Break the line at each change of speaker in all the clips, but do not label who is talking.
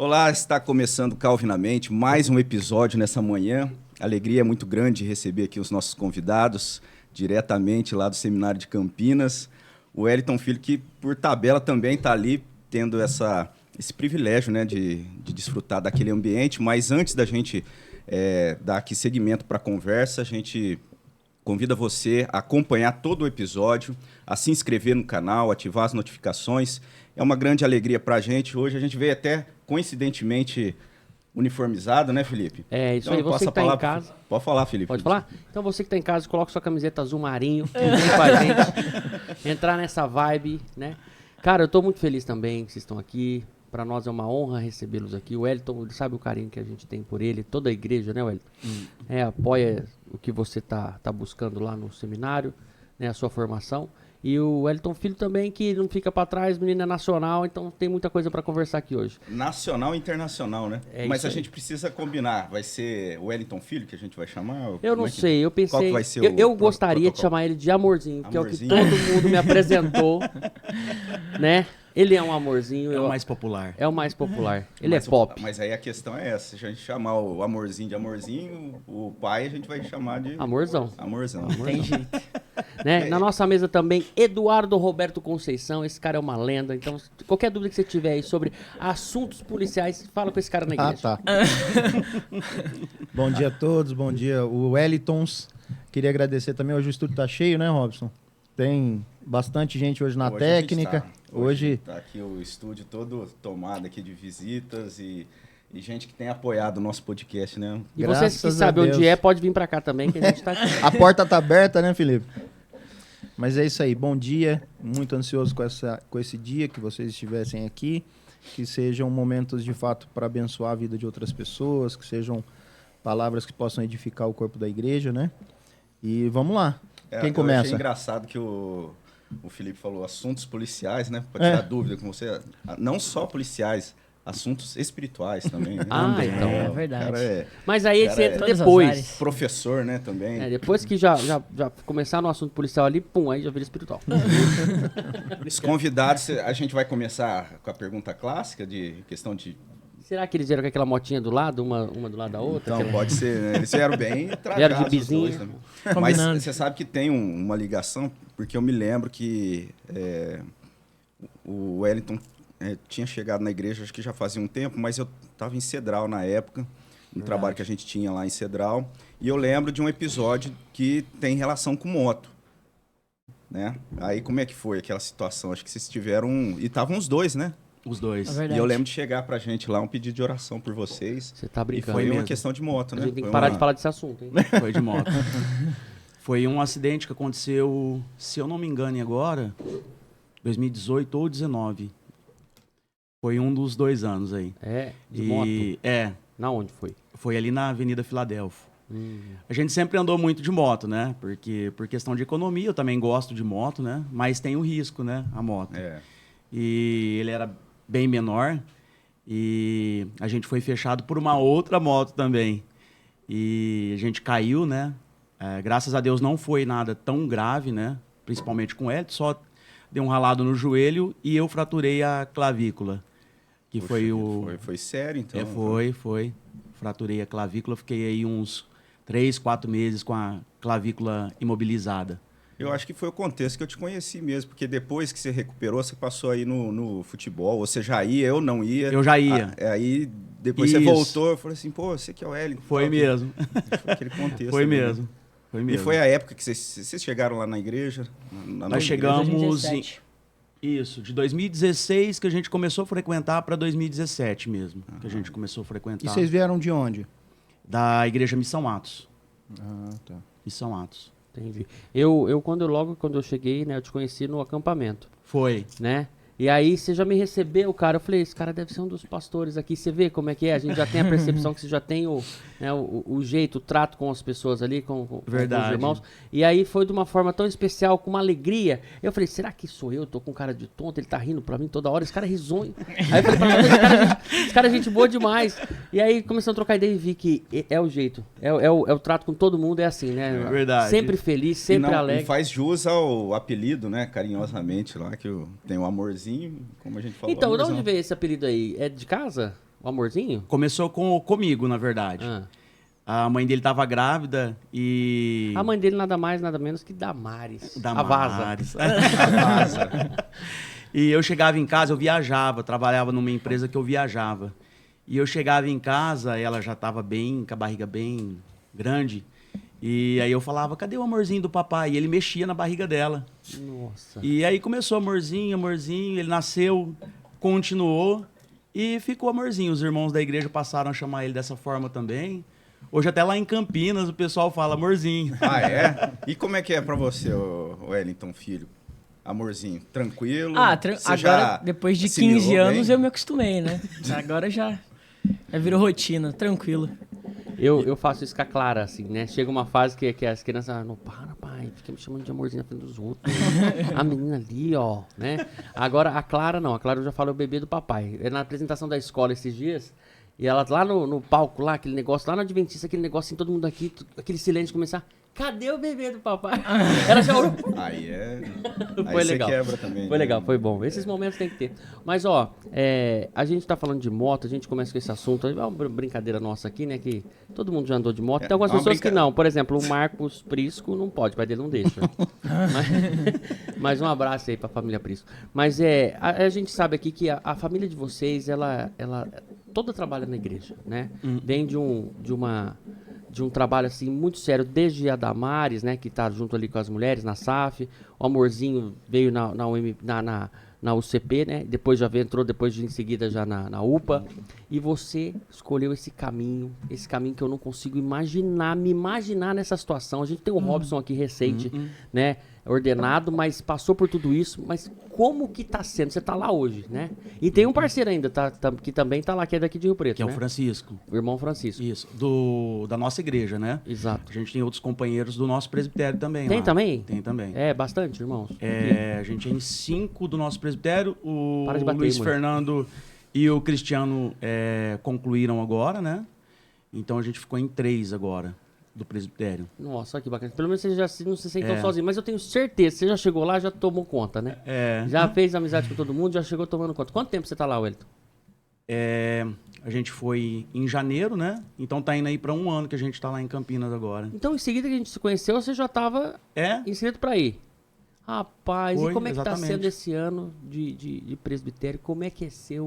Olá, está começando Calvinamente, mais um episódio nessa manhã. A alegria é muito grande receber aqui os nossos convidados, diretamente lá do Seminário de Campinas. O Wellington Filho, que por tabela também está ali, tendo esse privilégio, né, de desfrutar daquele ambiente. Mas antes da gente dar aqui seguimento para a conversa, a gente convida você a acompanhar todo o episódio, a se inscrever no canal, ativar as notificações. É uma grande alegria para a gente. Hoje a gente veio até, coincidentemente, uniformizado, né, Felipe?
É, isso então, aí. Você que está em casa...
Pode falar, Felipe.
Pode falar? Então, você que está em casa, coloca sua camiseta azul marinho, vem com a gente, entrar nessa vibe, né? Cara, eu estou muito feliz também que vocês estão aqui. Para nós é uma honra recebê-los aqui. O Wellington, sabe o carinho que a gente tem por ele, toda a igreja, né, Wellington? Apoia o que você tá buscando lá no seminário, né, a sua formação. E o Wellington Filho também, que não fica para trás, menina nacional, então tem muita coisa para conversar aqui hoje.
Nacional e internacional, né? Mas a gente precisa combinar. Vai ser o Wellington Filho que a gente vai chamar?
Eu não sei, eu pensei...
Qual que vai ser
eu gostaria de chamar ele de Amorzinho, que é o que todo mundo me apresentou, né? Ele é um amorzinho.
É o mais popular.
É o mais popular. Ele é pop.
Mas aí a questão é essa. Se a gente chamar o amorzinho de amorzinho, o pai a gente vai chamar de...
Amorzão.
Amorzão.
Tem jeito.
Né? Na nossa mesa também, Eduardo Roberto Conceição. Esse cara é uma lenda. Então, qualquer dúvida que você tiver aí sobre assuntos policiais, fala com esse cara na igreja.
Ah, tá. Bom dia a todos. Bom dia, o Wellingtons. Queria agradecer também. Hoje o estúdio tá cheio, né, Robson? Tem bastante gente hoje na técnica.
Hoje está aqui o estúdio todo tomado aqui de visitas e gente que tem apoiado o nosso podcast, né?
E vocês que sabem onde é, pode vir para cá também, que a gente tá aqui.
A porta tá aberta, né, Felipe? Mas é isso aí. Bom dia. Muito ansioso com esse dia que vocês estivessem aqui. Que sejam momentos, de fato, para abençoar a vida de outras pessoas, que sejam palavras que possam edificar o corpo da igreja, né? E vamos lá. Quem começa?
Eu achei engraçado que o Felipe falou assuntos policiais, né? Para tirar dúvida com você. Não só policiais, assuntos espirituais também. Né?
Então.
É verdade.
Mas aí você entra depois.
Professor, né, também.
Depois que já começar no assunto policial ali, pum, aí já vira espiritual.
Os convidados, a gente vai começar com a pergunta clássica de questão de...
Será que eles vieram com aquela motinha do lado, uma do lado da outra?
Então, pode ser, né? Eles vieram bem trajados.
Vieram de bizinho.
Mas você sabe que tem uma ligação, porque eu me lembro que o Wellington tinha chegado na igreja, acho que já fazia um tempo, mas eu estava em Cedral na época, no trabalho que a gente tinha lá em Cedral, e eu lembro de um episódio que tem relação com moto. Né? Aí como é que foi aquela situação? Acho que vocês tiveram... E estavam os dois, né?
Os dois.
E eu lembro de chegar pra gente lá um pedido de oração por vocês.
Você tá brincando.
E foi
mesmo.
uma questão de moto, né?
A gente tem que parar de falar desse assunto, hein?
Foi de moto. Foi um acidente que aconteceu, se eu não me engano agora, 2018 ou 2019. Foi um dos 2 anos aí.
De moto?
Na
onde foi?
Foi ali na Avenida Filadélfia. A gente sempre andou muito de moto, né? Porque por questão de economia, eu também gosto de moto, né? Mas tem o risco, né? A moto. E ele era bem menor e a gente foi fechado por uma outra moto também. E a gente caiu, né? Graças a Deus não foi nada tão grave, né? Principalmente com ele, só deu um ralado no joelho e eu fraturei a clavícula. Que
Puxa, foi sério, então?
Foi. Fraturei a clavícula, fiquei aí uns 3, 4 meses com a clavícula imobilizada.
Eu acho que foi o contexto que eu te conheci mesmo, porque depois que você recuperou, você passou aí no futebol. Você já ia, eu não ia.
Eu já ia.
Aí depois você voltou, eu falei assim, pô, você que é o Wellington.
Foi mesmo.
Foi aquele contexto.
Foi mesmo.
E foi a época que vocês chegaram lá na igreja?
Nós chegamos Isso, de 2016 que a gente começou a frequentar para 2017 mesmo, que a gente começou a frequentar.
E vocês vieram de onde?
Da Igreja Missão Atos.
Tá.
Missão Atos.
Entendi. Logo quando eu cheguei, né, eu te conheci no acampamento.
Foi.
Né? E aí você já me recebeu, cara. Eu falei, esse cara deve ser um dos pastores aqui. Você vê como é que é? A gente já tem a percepção que você já tem o jeito, o trato com as pessoas ali, com os irmãos. E aí foi de uma forma tão especial, com uma alegria. Eu falei, será que sou eu? Tô com cara de tonto, ele tá rindo pra mim toda hora. Esse cara é risonho. Aí eu falei pra ele, esse cara é gente boa demais. E aí começamos a trocar ideia e vi que é o jeito. É o trato com todo mundo, é assim, né?
É verdade.
Sempre feliz, sempre alegre.
E faz jus ao apelido, né? Carinhosamente lá, que tem o amorzinho, como a gente falou.
Então, de onde veio esse apelido aí? É de casa? O amorzinho?
Começou comigo, na verdade. A mãe dele estava grávida e...
A mãe dele nada mais, nada menos que Damares.
Damares. A Vaza. E eu chegava em casa, eu viajava, trabalhava numa empresa que eu viajava. E eu chegava em casa, ela já estava bem, com a barriga bem grande. E aí eu falava, cadê o amorzinho do papai? E ele mexia na barriga dela.
Nossa.
E aí começou amorzinho, ele nasceu, continuou e ficou amorzinho. Os irmãos da igreja passaram a chamar ele dessa forma também. Hoje até lá em Campinas o pessoal fala amorzinho.
Ah, é? E como é que é pra você, o Wellington Filho? Amorzinho, tranquilo?
Agora, depois de 15 anos, eu me acostumei, né? Agora já virou rotina, tranquilo.
Eu faço isso com a Clara, assim, né? Chega uma fase que as crianças... Não, para, pai, fica me chamando de amorzinho na frente dos outros. A menina ali, ó, né? Agora, a Clara não. A Clara eu já falo, é o bebê do papai. É na apresentação da escola esses dias... E ela lá no palco, lá, aquele negócio, lá no Adventista, aquele negócio assim, todo mundo aqui, aquele silêncio começar. Cadê o bebê do papai? Ela já olhou.
Aí
Foi legal.
Você quebra também.
Foi
né?
legal, foi bom. Esses momentos tem que ter. Mas, ó, a gente tá falando de moto, a gente começa com esse assunto. É uma brincadeira nossa aqui, né? Que todo mundo já andou de moto. Tem algumas pessoas que não. Por exemplo, o Marcos Prisco não pode, o pai dele não deixa. Mas um abraço aí pra família Prisco. Mas a gente sabe aqui que a família de vocês, ela toda trabalha na igreja, né? Vem de um trabalho assim muito sério, desde a Damares, né, que tá junto ali com as mulheres na SAF, o Amorzinho veio na UCP, né, depois já entrou depois em seguida já na UPA, e você escolheu esse caminho que eu não consigo me imaginar nessa situação. A gente tem o Robson aqui recente, né, ordenado, mas passou por tudo isso, mas como que tá sendo? Você tá lá hoje, né? E tem um parceiro ainda, que também tá lá, que é daqui de Rio Preto,
que é
né?
o Francisco.
O irmão Francisco.
Isso, da nossa igreja, né?
Exato.
A gente tem outros companheiros do nosso presbitério também.
Tem
lá.
também?
Tem também.
É, bastante, irmãos.
A gente tem 5 do nosso presbitério, o
Para de bater,
Luiz
mulher.
Fernando e o Cristiano concluíram agora, né? Então a gente ficou em 3 agora. Do presbitério.
Nossa, que bacana. Pelo menos você já não se sentam sozinho. Mas eu tenho certeza, você já chegou lá, já tomou conta, né? Já fez amizade com todo mundo, já chegou tomando conta. Quanto tempo você tá lá, Wellington?
A gente foi em janeiro, né? Então tá indo aí pra 1 ano que a gente tá lá em Campinas agora.
Então, em seguida que a gente se conheceu, você já tava inscrito pra ir. Rapaz,
Foi,
e como é que
exatamente.
tá sendo esse ano de presbitério? Como é que é ser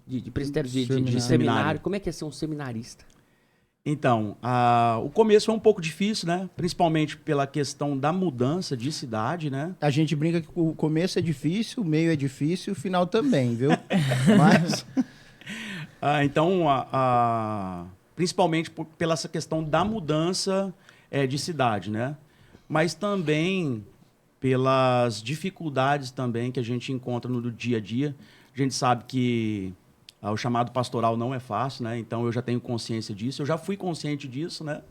de presbitério de seminário? Como é que é ser um seminarista?
Então, o começo foi um pouco difícil, né? Principalmente pela questão da mudança de cidade, né?
A gente brinca que o começo é difícil, o meio é difícil, o final também, viu? Mas...
Então, principalmente pela essa questão da mudança de cidade, né? Mas também pelas dificuldades também que a gente encontra no dia a dia. A gente sabe que o chamado pastoral não é fácil, né? Então eu já tenho consciência disso, eu já fui consciente disso, né?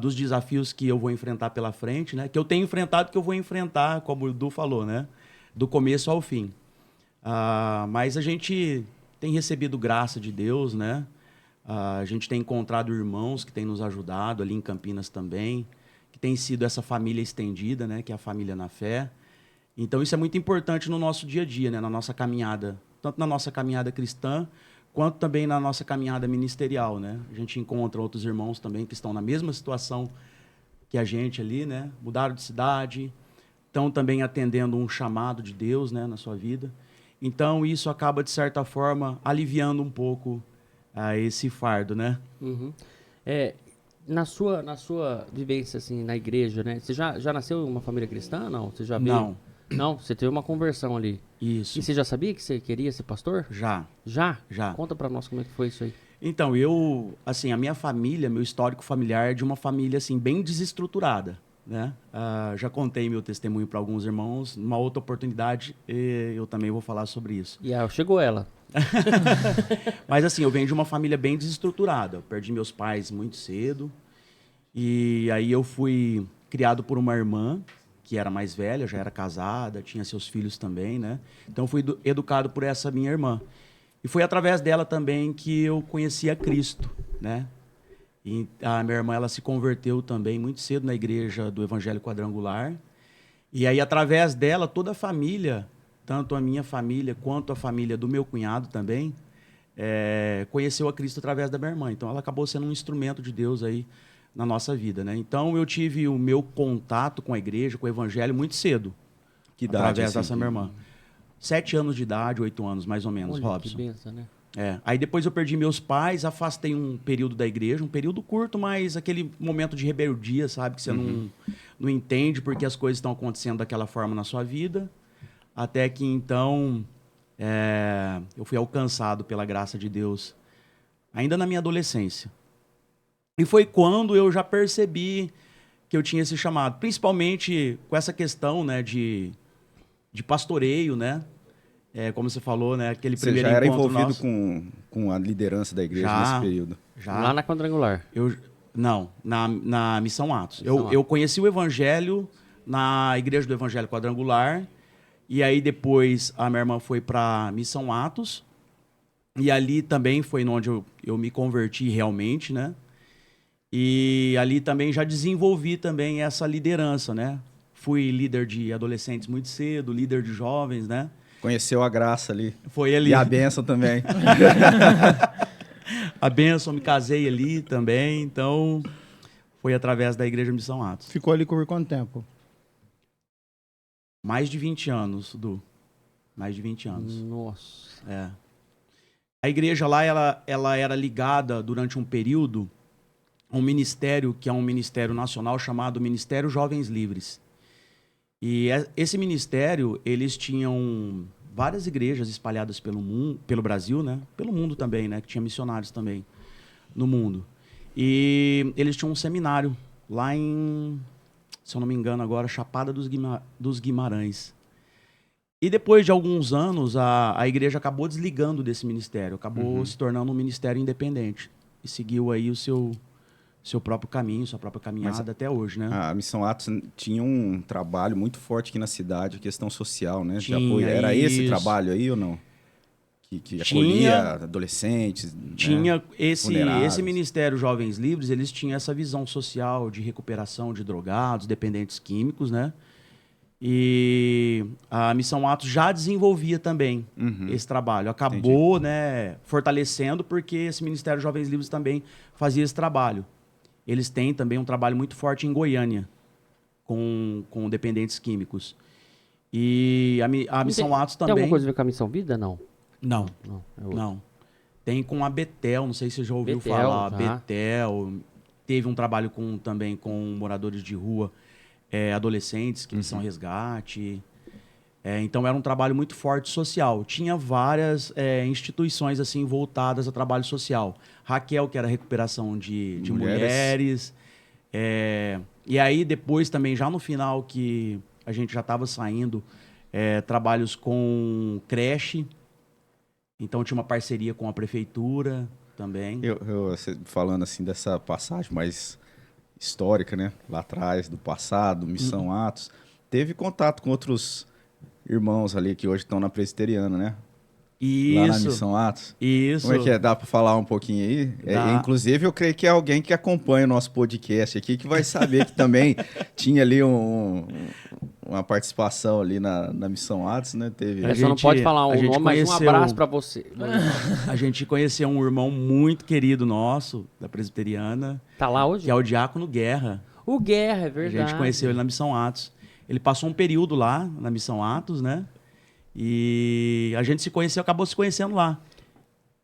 Dos desafios que eu vou enfrentar pela frente, né? Que eu tenho enfrentado, que eu vou enfrentar, como o Du falou, né? Do começo ao fim. Mas a gente tem recebido graça de Deus, né? A gente tem encontrado irmãos que têm nos ajudado ali em Campinas também, que tem sido essa família estendida, né? Que é a família na fé. Então isso é muito importante no nosso dia a dia, né? Na nossa caminhada, tanto na nossa caminhada cristã, quanto também na nossa caminhada ministerial, né? A gente encontra outros irmãos também que estão na mesma situação que a gente ali, né? Mudaram de cidade, estão também atendendo um chamado de Deus, né? Na sua vida. Então, isso acaba, de certa forma, aliviando um pouco esse fardo, né?
Uhum. Na sua vivência, assim, na igreja, né? Você já nasceu em uma família cristã, não? Você já veio... Não, você teve uma conversão ali.
Isso.
E você já sabia que você queria ser pastor?
Já.
Já?
Já.
Conta pra nós como é que foi isso aí.
Então, a minha família, meu histórico familiar é de uma família, assim, bem desestruturada, né? Já contei meu testemunho para alguns irmãos. Numa outra oportunidade, eu também vou falar sobre isso.
E chegou ela.
Mas, assim, eu venho de uma família bem desestruturada. Eu perdi meus pais muito cedo. E aí eu fui criado por uma irmã que era mais velha, já era casada, tinha seus filhos também, né? Então, eu fui educado por essa minha irmã. E foi através dela também que eu conheci a Cristo, né? E a minha irmã, ela se converteu também muito cedo na igreja do Evangelho Quadrangular. E aí, através dela, toda a família, tanto a minha família quanto a família do meu cunhado também, conheceu a Cristo através da minha irmã. Então, ela acabou sendo um instrumento de Deus aí na nossa vida, né? Então, eu tive o meu contato com a igreja, com o evangelho, muito cedo.
Que idade,
através
assim,
dessa minha irmã. 7 anos de idade, 8 anos, mais ou menos,
Olha,
Robson.
que benção, né?
Aí depois eu perdi meus pais, afastei um período da igreja, um período curto, mas aquele momento de rebeldia, sabe? Que você não entende porque as coisas estão acontecendo daquela forma na sua vida. Até que, então, eu fui alcançado pela graça de Deus, ainda na minha adolescência. E foi quando eu já percebi que eu tinha esse chamado, principalmente com essa questão, né, de pastoreio, né? Como você falou, né? Aquele primeiro
encontro. Você já era envolvido
nosso,
com a liderança da igreja nesse período?
Já.
Lá na Quadrangular?
Não, na Missão Atos. Eu conheci o Evangelho na Igreja do Evangelho Quadrangular, e aí depois a minha irmã foi para Missão Atos, e ali também foi onde eu me converti realmente, né? E ali também já desenvolvi também essa liderança, né? Fui líder de adolescentes muito cedo, líder de jovens, né?
Conheceu a graça ali.
Foi ali.
E a bênção também.
A bênção, me casei ali também, então foi através da Igreja Missão Atos.
Ficou ali por quanto tempo?
Mais de 20 anos, Du. Mais de 20 anos.
Nossa.
A igreja lá, ela era ligada durante um período a um ministério, que é um ministério nacional chamado Ministério Jovens Livres. E esse ministério, eles tinham várias igrejas espalhadas pelo mundo, pelo Brasil, né? Pelo mundo também, né? Que tinha missionários também no mundo. E eles tinham um seminário lá em, se eu não me engano agora, Chapada dos Guimarães. E depois de alguns anos, a igreja acabou desligando desse ministério, acabou se tornando um ministério independente. E seguiu aí o seu próprio caminho, sua própria caminhada até hoje, né?
A Missão Atos tinha um trabalho muito forte aqui na cidade, questão social, né? De apoio. Era esse trabalho aí ou não? Que acolhia adolescentes,
tinha, né? Esse
Ministério
Jovens Livres, eles tinham essa visão social de recuperação de drogados, dependentes químicos, né? E a Missão Atos já desenvolvia também esse trabalho. Acabou, né, fortalecendo, porque esse Ministério Jovens Livres também fazia esse trabalho. Eles têm também um trabalho muito forte em Goiânia, com dependentes químicos. E a Missão Atos também...
Tem alguma coisa a ver com a Missão Vida, não?
Não. Tem com a Betel, não sei se você já ouviu
Betel,
falar.
já.
Betel, teve um trabalho também com moradores de rua, adolescentes, que são resgate. Então era um trabalho muito forte social. Tinha várias instituições assim voltadas a trabalho social. Raquel, que era recuperação de mulheres. E aí depois também, já no final, que a gente já estava saindo, trabalhos com creche. Então tinha uma parceria com a prefeitura também.
Falando assim dessa passagem mais histórica, né? Lá atrás, do passado, Missão Atos. Teve contato com outros irmãos ali que hoje estão na Presbiteriana, né?
Isso.
Lá na Missão Atos.
Isso.
Como é que é? Dá para falar um pouquinho aí? Inclusive, eu creio que é alguém que acompanha o nosso podcast aqui, que vai saber que também tinha ali uma participação ali na Missão Atos, né?
Teve. Só não pode falar o nome, mas um abraço para você.
A gente conheceu um irmão muito querido nosso, da Presbiteriana.
Tá lá hoje?
Que é o Diácono Guerra.
O Guerra, é verdade.
A gente conheceu ele na Missão Atos. Ele passou um período lá, na Missão Atos, né? E a gente acabou se conhecendo lá.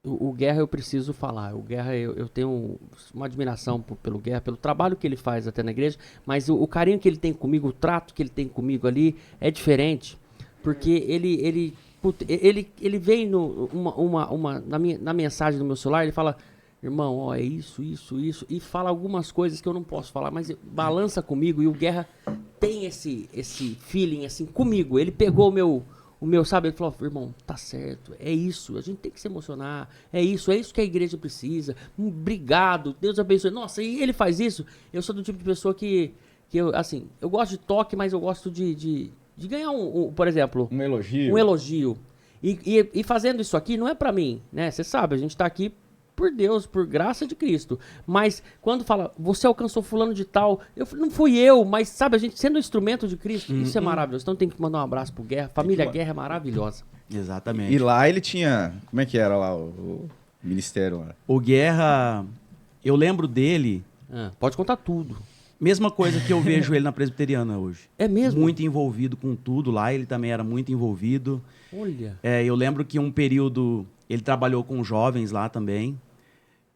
O Guerra eu preciso falar. O Guerra, eu tenho uma admiração pelo Guerra, pelo trabalho que ele faz até na igreja, mas o carinho que ele tem comigo, o trato que ele tem comigo ali é diferente, porque ele vem na mensagem do meu celular, ele fala: irmão, ó, é isso, e fala algumas coisas que eu não posso falar, mas balança comigo, e o Guerra tem esse feeling assim comigo. Ele pegou o meu, sabe? Ele falou: irmão, tá certo, é isso, a gente tem que se emocionar, é isso que a igreja precisa, obrigado, Deus abençoe. Nossa, e ele faz isso. Eu sou do tipo de pessoa que eu, assim, eu gosto de toque, mas eu gosto de ganhar por exemplo...
Um elogio.
Um elogio. E fazendo isso aqui não é pra mim, né? Você sabe, a gente tá aqui por Deus, por graça de Cristo. Mas quando fala, você alcançou fulano de tal, não fui eu, mas sabe, a gente sendo instrumento de Cristo, isso é maravilhoso. Então tem que mandar um abraço pro Guerra. Família Guerra é maravilhosa.
Exatamente.
E lá ele tinha, como é que era lá o ministério lá?
O Guerra, eu lembro dele...
Pode contar tudo.
Mesma coisa que eu vejo ele na Presbiteriana hoje.
É mesmo?
Muito envolvido com tudo lá, ele também era muito envolvido.
Olha.
Eu lembro que um período ele trabalhou com jovens lá também.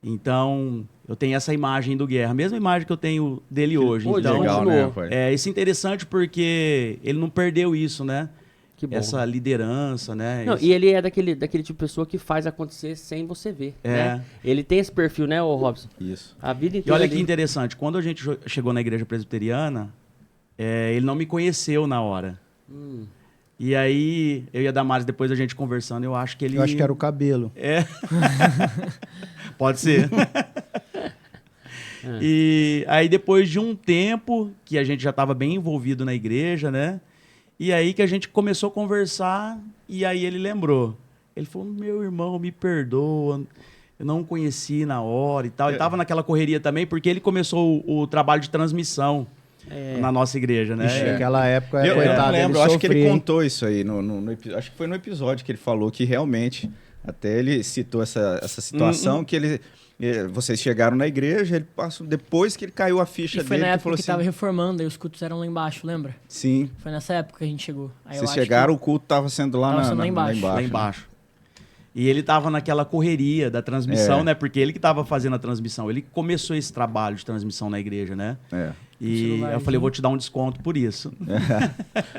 Então, eu tenho essa imagem do Guerra, a mesma imagem que eu tenho dele hoje. Então,
legal, né, pai?
Isso é interessante porque ele não perdeu isso, né?
Que bom.
Essa liderança, né?
Não, e ele é daquele tipo de pessoa que faz acontecer sem você ver, né? Ele tem esse perfil, né, ô Robson?
Isso.
A vida
E
inteira.
olha que interessante, quando a gente chegou na igreja presbiteriana, ele não me conheceu na hora. E aí, eu e a Damares, depois a gente conversando, eu acho que ele...
Eu acho que era o cabelo.
Pode ser. E aí, depois de um tempo que a gente já estava bem envolvido na igreja, né? E aí que a gente começou a conversar e aí ele lembrou. Ele falou, meu irmão, me perdoa, eu não conheci na hora e tal. Ele estava naquela correria também, porque ele começou o trabalho de transmissão na nossa igreja, né?
Ixi, naquela época,
Eu
coitado,
não lembro,
ele
acho que ele
sofria, hein?
contou isso aí, acho que foi no episódio que ele falou que realmente, até ele citou essa situação, que vocês chegaram na igreja, ele passou, depois que ele caiu a ficha
E foi
dele,
na
ele
época
falou
que
assim,
tava reformando, e os cultos eram lá embaixo, lembra?
sim,
Foi nessa época que a gente chegou. Aí eu
vocês
acho
chegaram, o culto estava sendo lá,
Tava sendo lá embaixo.
Lá embaixo. E ele estava naquela correria da transmissão, né? Porque ele que estava fazendo a transmissão. Ele começou esse trabalho de transmissão na igreja, né? E eu falei, eu vou te dar um desconto por isso.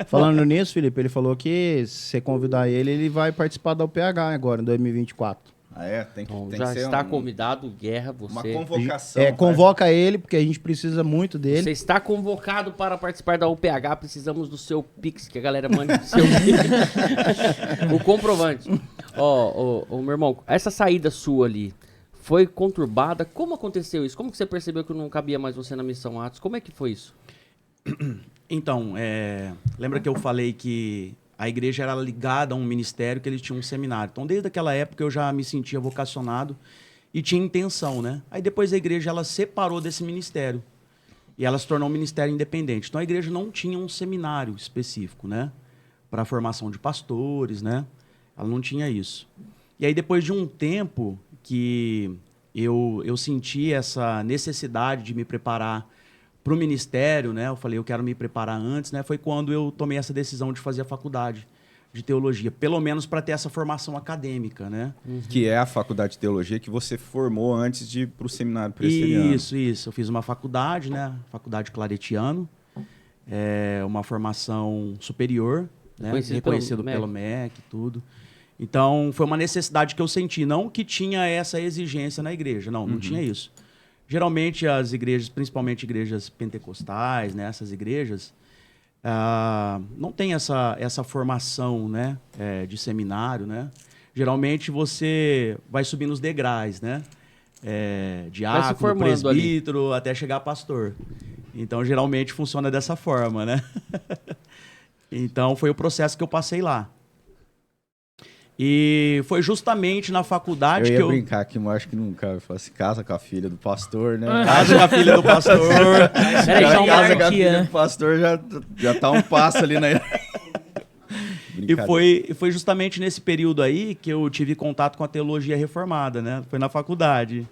Falando nisso, Felipe, ele falou que se você convidar ele, ele vai participar da UPH agora, em 2024.
Tem que
Já
ser
está convidado, Guerra,
uma
você...
convocação.
Convoca ele, porque a gente precisa muito dele.
Você está convocado para participar da UPH, precisamos do seu Pix, que a galera manda o seu o comprovante. Meu irmão, essa saída sua ali foi conturbada? Como aconteceu isso? Como que você percebeu que não cabia mais você na Missão Atos? Como é que foi isso?
Então, lembra que eu falei que a igreja era ligada a um ministério, que eles tinham um seminário. Então, desde aquela época, eu já me sentia vocacionado e tinha intenção, né? Aí, depois, a igreja ela separou desse ministério e ela se tornou um ministério independente. Então, a igreja não tinha um seminário específico, né? Para a formação de pastores, né? Ela não tinha isso. E aí, depois de um tempo que eu senti essa necessidade de me preparar para o ministério, né? Eu falei, eu quero me preparar antes, né? Foi quando eu tomei essa decisão de fazer a faculdade de teologia, pelo menos para ter essa formação acadêmica, né?
Que é a faculdade de teologia que você formou antes de ir para o seminário presbiteriano.
Isso. Eu fiz uma faculdade, né? Faculdade Claretiano, uma formação superior, né? Reconhecido pelo MEC e tudo. Então, foi uma necessidade que eu senti, não que tinha essa exigência na igreja, não tinha isso. Geralmente as igrejas, principalmente igrejas pentecostais, né, essas igrejas, não tem essa formação, né, de seminário, né? Geralmente você vai subindo os degraus, né? Diácono, presbítero, ali, até chegar a pastor. Então, geralmente funciona dessa forma, né? Então, foi o processo que eu passei lá. E foi justamente na faculdade que eu...
brincar que eu acho que nunca se casa com a filha do pastor, né?
Casa com a filha do pastor.
Casa com a filha do pastor já tá um passo ali na...
E foi justamente nesse período aí que eu tive contato com a teologia reformada, né? Foi na faculdade.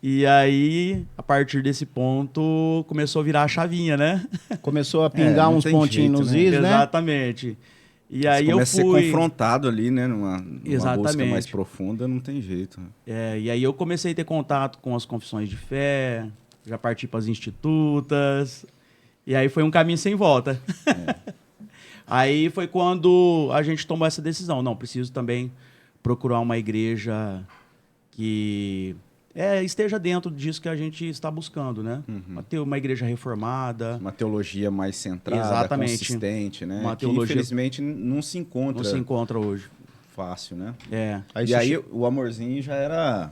E aí, a partir desse ponto, começou a virar a chavinha, né?
Começou a pingar uns pontinhos nos is, né?
Exatamente. E aí
eu fui... a ser confrontado ali, né? Numa busca mais profunda, não tem jeito.
E aí eu comecei a ter contato com as confissões de fé, já parti para as institutas, e aí foi um caminho sem volta. Aí foi quando a gente tomou essa decisão. Não, preciso também procurar uma igreja que esteja dentro disso que a gente está buscando, né? Uma igreja reformada.
Uma teologia mais centrada, consistente, né?
Uma teologia...
que, infelizmente, não se encontra.
Não se encontra hoje.
Fácil, né?
Aí
o Amorzinho já era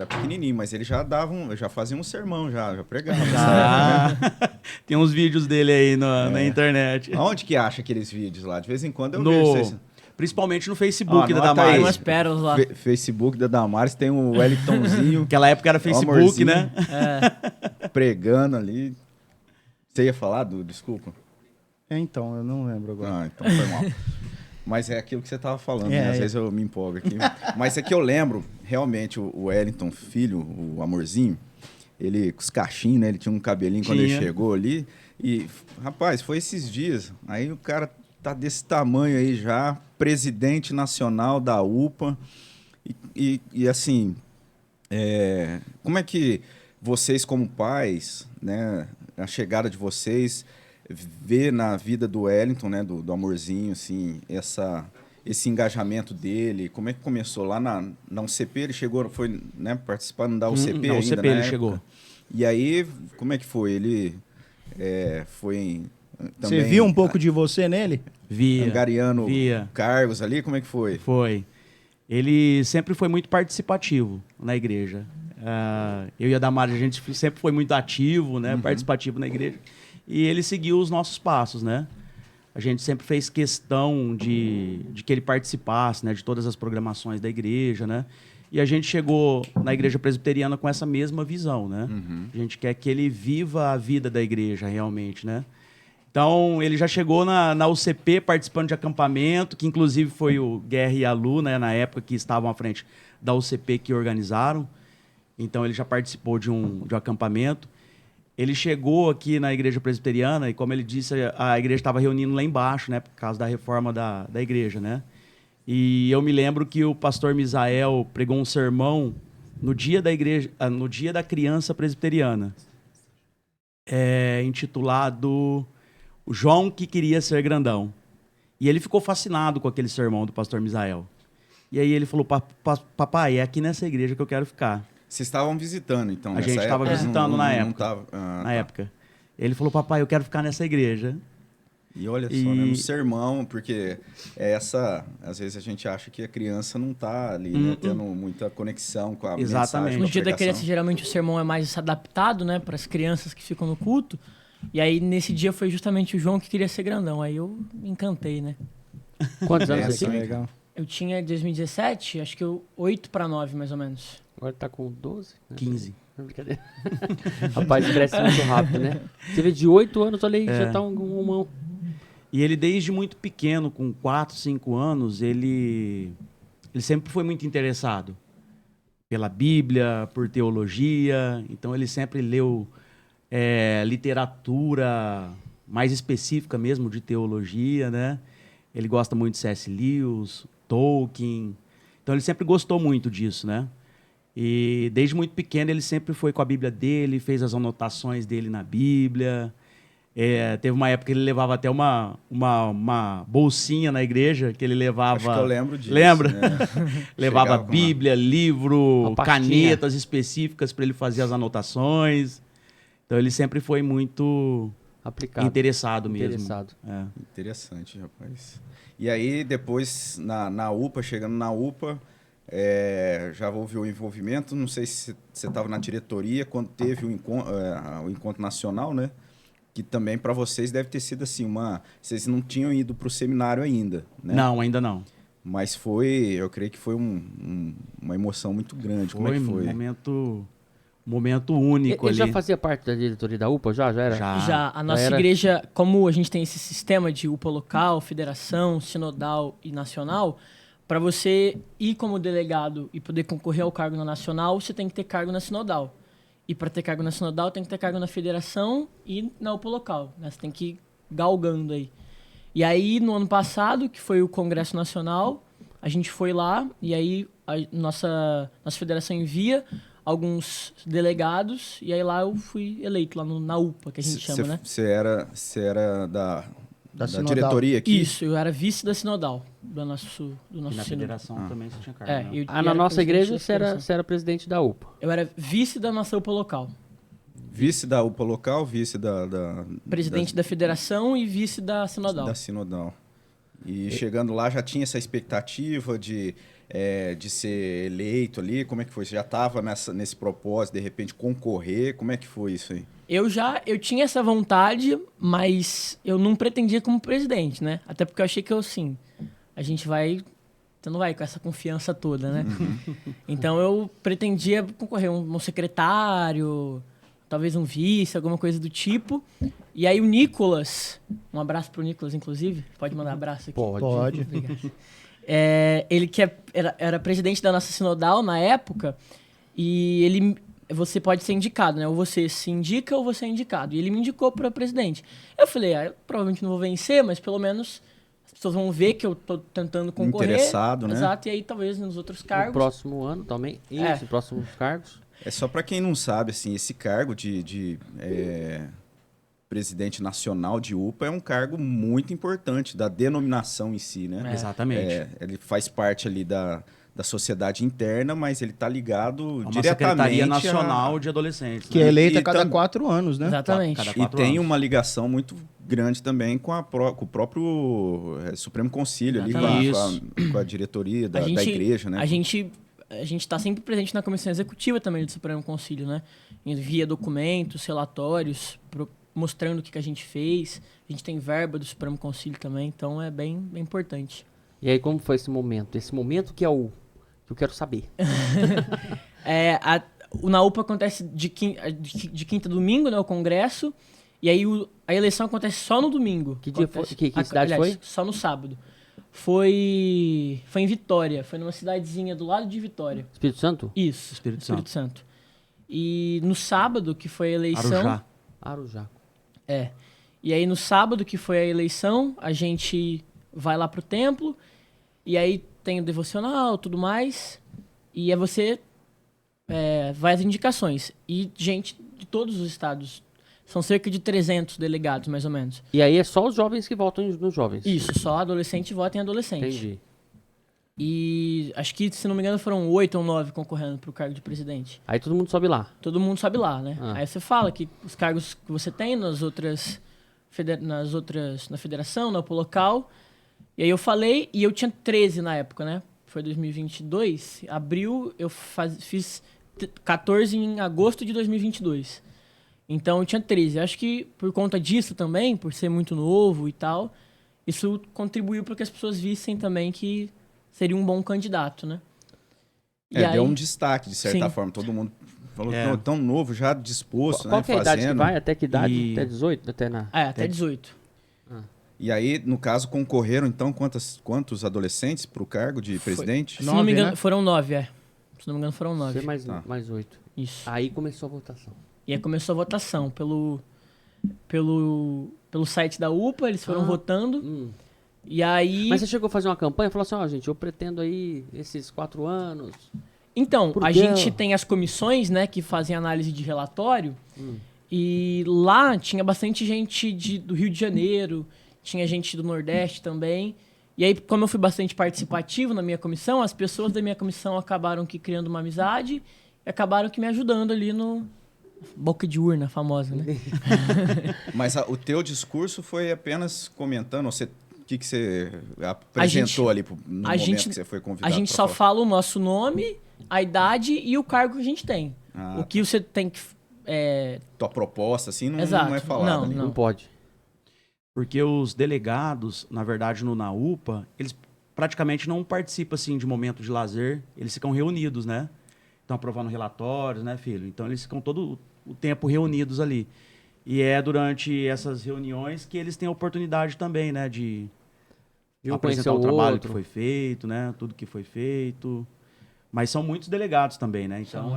pequenininho, mas ele já fazia um sermão, já pregava.
Tem uns vídeos dele aí na internet.
Aonde que acha aqueles vídeos lá? De vez em quando eu vejo vocês...
Principalmente no Facebook da
anota aí.
Damares.
Tem umas pérolas lá.
Facebook da Damares tem o Wellingtonzinho.
Naquela época era Facebook,
amorzinho.
né?
Pregando ali. Você ia falar, Du? Desculpa.
Então, eu não lembro agora.
Ah, então foi mal. Mas é aquilo que você estava falando, né? Às vezes eu me empolgo aqui. Mas é que eu lembro, realmente, o Wellington, filho, o amorzinho, ele com os cachinhos, né? Ele tinha um cabelinho quando ele chegou ali. E, rapaz, foi esses dias. Aí o cara tá desse tamanho aí já, presidente nacional da UPA. E assim, como é que vocês como pais, né? A chegada de vocês, vê na vida do Wellington, né? Do amorzinho, assim, esse engajamento dele, como é que começou lá na UCP? Ele chegou, foi, né, participando da UCP
Na
ainda,
UCP
na
ele
época.
chegou.
E aí, como é que foi? Ele foi também...
Você viu um pouco de você nele?
Angariando
via.
cargos ali, como é que foi?
Foi. Ele sempre foi muito participativo na igreja. Eu e a Damares, a gente sempre foi muito ativo, né? Participativo na igreja. E ele seguiu os nossos passos, né? A gente sempre fez questão de que ele participasse, né? De todas as programações da igreja, né? E a gente chegou na igreja presbiteriana com essa mesma visão, né? A gente quer que ele viva a vida da igreja realmente, né? Então, ele já chegou na UCP participando de acampamento, que inclusive foi o Guerra e a Lu, né, na época que estavam à frente da UCP que organizaram. Então, ele já participou de um acampamento. Ele chegou aqui na igreja presbiteriana e, como ele disse, a igreja estava reunindo lá embaixo, né, por causa da reforma da igreja, né? E eu me lembro que o pastor Misael pregou um sermão no dia da criança presbiteriana, intitulado O João que Queria Ser Grandão. E ele ficou fascinado com aquele sermão do pastor Misael. E aí ele falou, papai, é aqui nessa igreja que eu quero ficar.
Vocês estavam visitando, então,
A gente estava visitando na época. Na época. Ele falou, papai, eu quero ficar nessa igreja.
E olha só, né, no sermão, porque às vezes a gente acha que a criança não está ali, né, tendo muita conexão com a mensagem.
No dia da criança, geralmente o sermão é mais adaptado, né, para as crianças que ficam no culto. E aí, nesse dia, foi justamente o João que queria ser grandão. Aí eu me encantei, né?
Quantos anos você tinha?
Legal.
Eu tinha, em 2017, acho que 8 para 9, mais ou menos.
Agora tá com 12? Né?
15.
Brincadeira. Rapaz, cresce muito rápido, né? Você vê de 8 anos, olha aí, já tá um humão.
E ele, desde muito pequeno, com 4, 5 anos, ele sempre foi muito interessado pela Bíblia, por teologia. Então, ele sempre leu literatura mais específica mesmo de teologia, né? Ele gosta muito de C.S. Lewis, Tolkien. Então, ele sempre gostou muito disso, né? E desde muito pequeno, ele sempre foi com a Bíblia dele, fez as anotações dele na Bíblia. Teve uma época que ele levava até uma bolsinha na igreja, que ele levava...
Acho que eu lembro disso.
Lembra?
Né?
Levava Bíblia, livro,
pastinha.
canetas específicas para ele fazer as anotações. Então, ele sempre foi muito
Aplicado.
interessado mesmo.
Interessante, rapaz. E aí, depois, na UPA, chegando na UPA, já houve o envolvimento. Não sei se você estava na diretoria quando teve o encontro nacional, né? Que também para vocês deve ter sido assim, vocês não tinham ido para o seminário ainda, né?
Não, ainda não.
Mas eu creio que foi uma emoção muito grande. Como é que foi?
Um momento único
Ele
ali.
já fazia parte da diretoria da UPA? Já era?
Já. A nossa igreja, como a gente tem esse sistema de UPA local, federação, sinodal e nacional, para você ir como delegado e poder concorrer ao cargo na nacional, você tem que ter cargo na sinodal. E para ter cargo na sinodal, tem que ter cargo na federação e na UPA local. Né? Você tem que ir galgando aí. E aí, no ano passado, que foi o Congresso Nacional, a gente foi lá e aí a nossa federação envia alguns delegados e aí lá eu fui eleito, lá na UPA, que a gente chama, né?
Você era da
Sinodal.
diretoria aqui?
Isso, eu era vice da sinodal, do nosso
E na
sinodal.
federação também você tinha cargo. né?
Na nossa igreja você era presidente da UPA.
Eu era vice da nossa UPA local.
Vice da UPA local, vice
Presidente da federação e vice da sinodal.
Da sinodal. E chegando lá já tinha essa expectativa de ser eleito ali? Como é que foi? Você já estava nesse propósito, de repente, concorrer? Como é que foi isso aí?
Eu tinha essa vontade, mas eu não pretendia como presidente, né? Até porque eu achei que Você não vai com essa confiança toda, né? Então eu pretendia concorrer um secretário, talvez um vice, alguma coisa do tipo. E aí o Nicolas, um abraço pro Nicolas, inclusive. Pode mandar abraço aqui?
Pode.
Obrigado. Ele que era presidente da nossa sinodal na época, e você pode ser indicado, né? Ou você se indica ou você é indicado. E ele me indicou para presidente. Eu falei, eu provavelmente não vou vencer, mas pelo menos as pessoas vão ver que eu tô tentando concorrer.
Interessado, né?
Exato, e aí talvez nos outros cargos.
No próximo ano também, isso, próximos cargos.
É só para quem não sabe, assim, esse cargo de presidente nacional de UPA é um cargo muito importante da denominação em si, né?
Exatamente.
Ele faz parte ali da sociedade interna, mas ele está ligado diretamente
Secretaria Nacional de Adolescentes.
Que é eleita a cada 4 anos, né?
Exatamente.
Cada
E
4
tem
anos.
uma ligação muito grande também com o próprio Supremo Conselho, ali, com a diretoria da igreja, né?
A gente está sempre presente na comissão executiva também do Supremo Conselho, né? Envia documentos, relatórios, mostrando o que a gente fez. A gente tem verba do Supremo Conselho também, então é bem importante.
E aí, como foi esse momento? Esse momento que é o que eu quero saber.
O na UPA acontece de quinta a domingo, né? O congresso. E aí a eleição acontece só no domingo.
Que dia foi? Que cidade foi?
Só no sábado. Foi em Vitória. Foi numa cidadezinha do lado de Vitória.
Espírito Santo?
Isso, Espírito Santo. E no sábado, que foi a eleição...
Arujá.
E aí no sábado, que foi a eleição, a gente vai lá pro templo. E aí tem o devocional, tudo mais. E aí você vai às indicações. E gente de todos os estados. São cerca de 300 delegados, mais ou menos.
E aí é só os jovens que votam nos jovens?
Isso, só adolescente vota em adolescente.
Entendi.
E acho que, se não me engano, foram 8 ou 9 concorrendo pro cargo de presidente.
Aí todo mundo sobe lá.
Todo mundo sabe lá, né?
Ah.
Aí você fala que os cargos que você tem na federação, no local. E aí eu falei, e eu tinha 13 na época, né? Foi 2022. Abril, eu fiz 14 em agosto de 2022. Então eu tinha 13. Acho que por conta disso também, por ser muito novo e tal, isso contribuiu para que as pessoas vissem também que seria um bom candidato, né?
Deu um destaque, de certa forma. Todo mundo falou que tão novo, já disposto,
Qual
né?
que é a idade que vai? Até que idade? Até 18?
Até 18.
E aí, no caso, concorreram, então, quantos adolescentes para o cargo de presidente?
Se não me engano, foram 9, Se não me engano, foram 9.
Você mais 8.
Isso.
Aí começou a votação.
E aí começou a votação pelo site da UPA, eles foram votando. E aí...
Mas você chegou a fazer uma campanha e falou assim, gente, eu pretendo aí esses 4 anos...
Então, gente tem as comissões, né, que fazem análise de relatório. E lá tinha bastante gente do Rio de Janeiro, tinha gente do Nordeste também. E aí, como eu fui bastante participativo na minha comissão, as pessoas da minha comissão acabaram criando uma amizade e acabaram me ajudando ali no... Boca de urna famosa, né?
Mas o teu discurso foi apenas comentando, o que você apresentou ali no momento que você foi convidado?
A gente só fala o nosso nome, a idade e o cargo que a gente tem. O que você tem que...
Tua proposta, assim, não é falado.
Não pode.
Porque os delegados, na verdade, no NAUPA, eles praticamente não participam, assim, de momento de lazer. Eles ficam reunidos, né? Estão aprovando relatórios, né, filho? Então, eles ficam todo o tempo reunidos ali. E é durante essas reuniões que eles têm a oportunidade também, né, de apresentar o trabalho que foi feito, né, tudo que foi feito. Mas são muitos delegados também, né? Então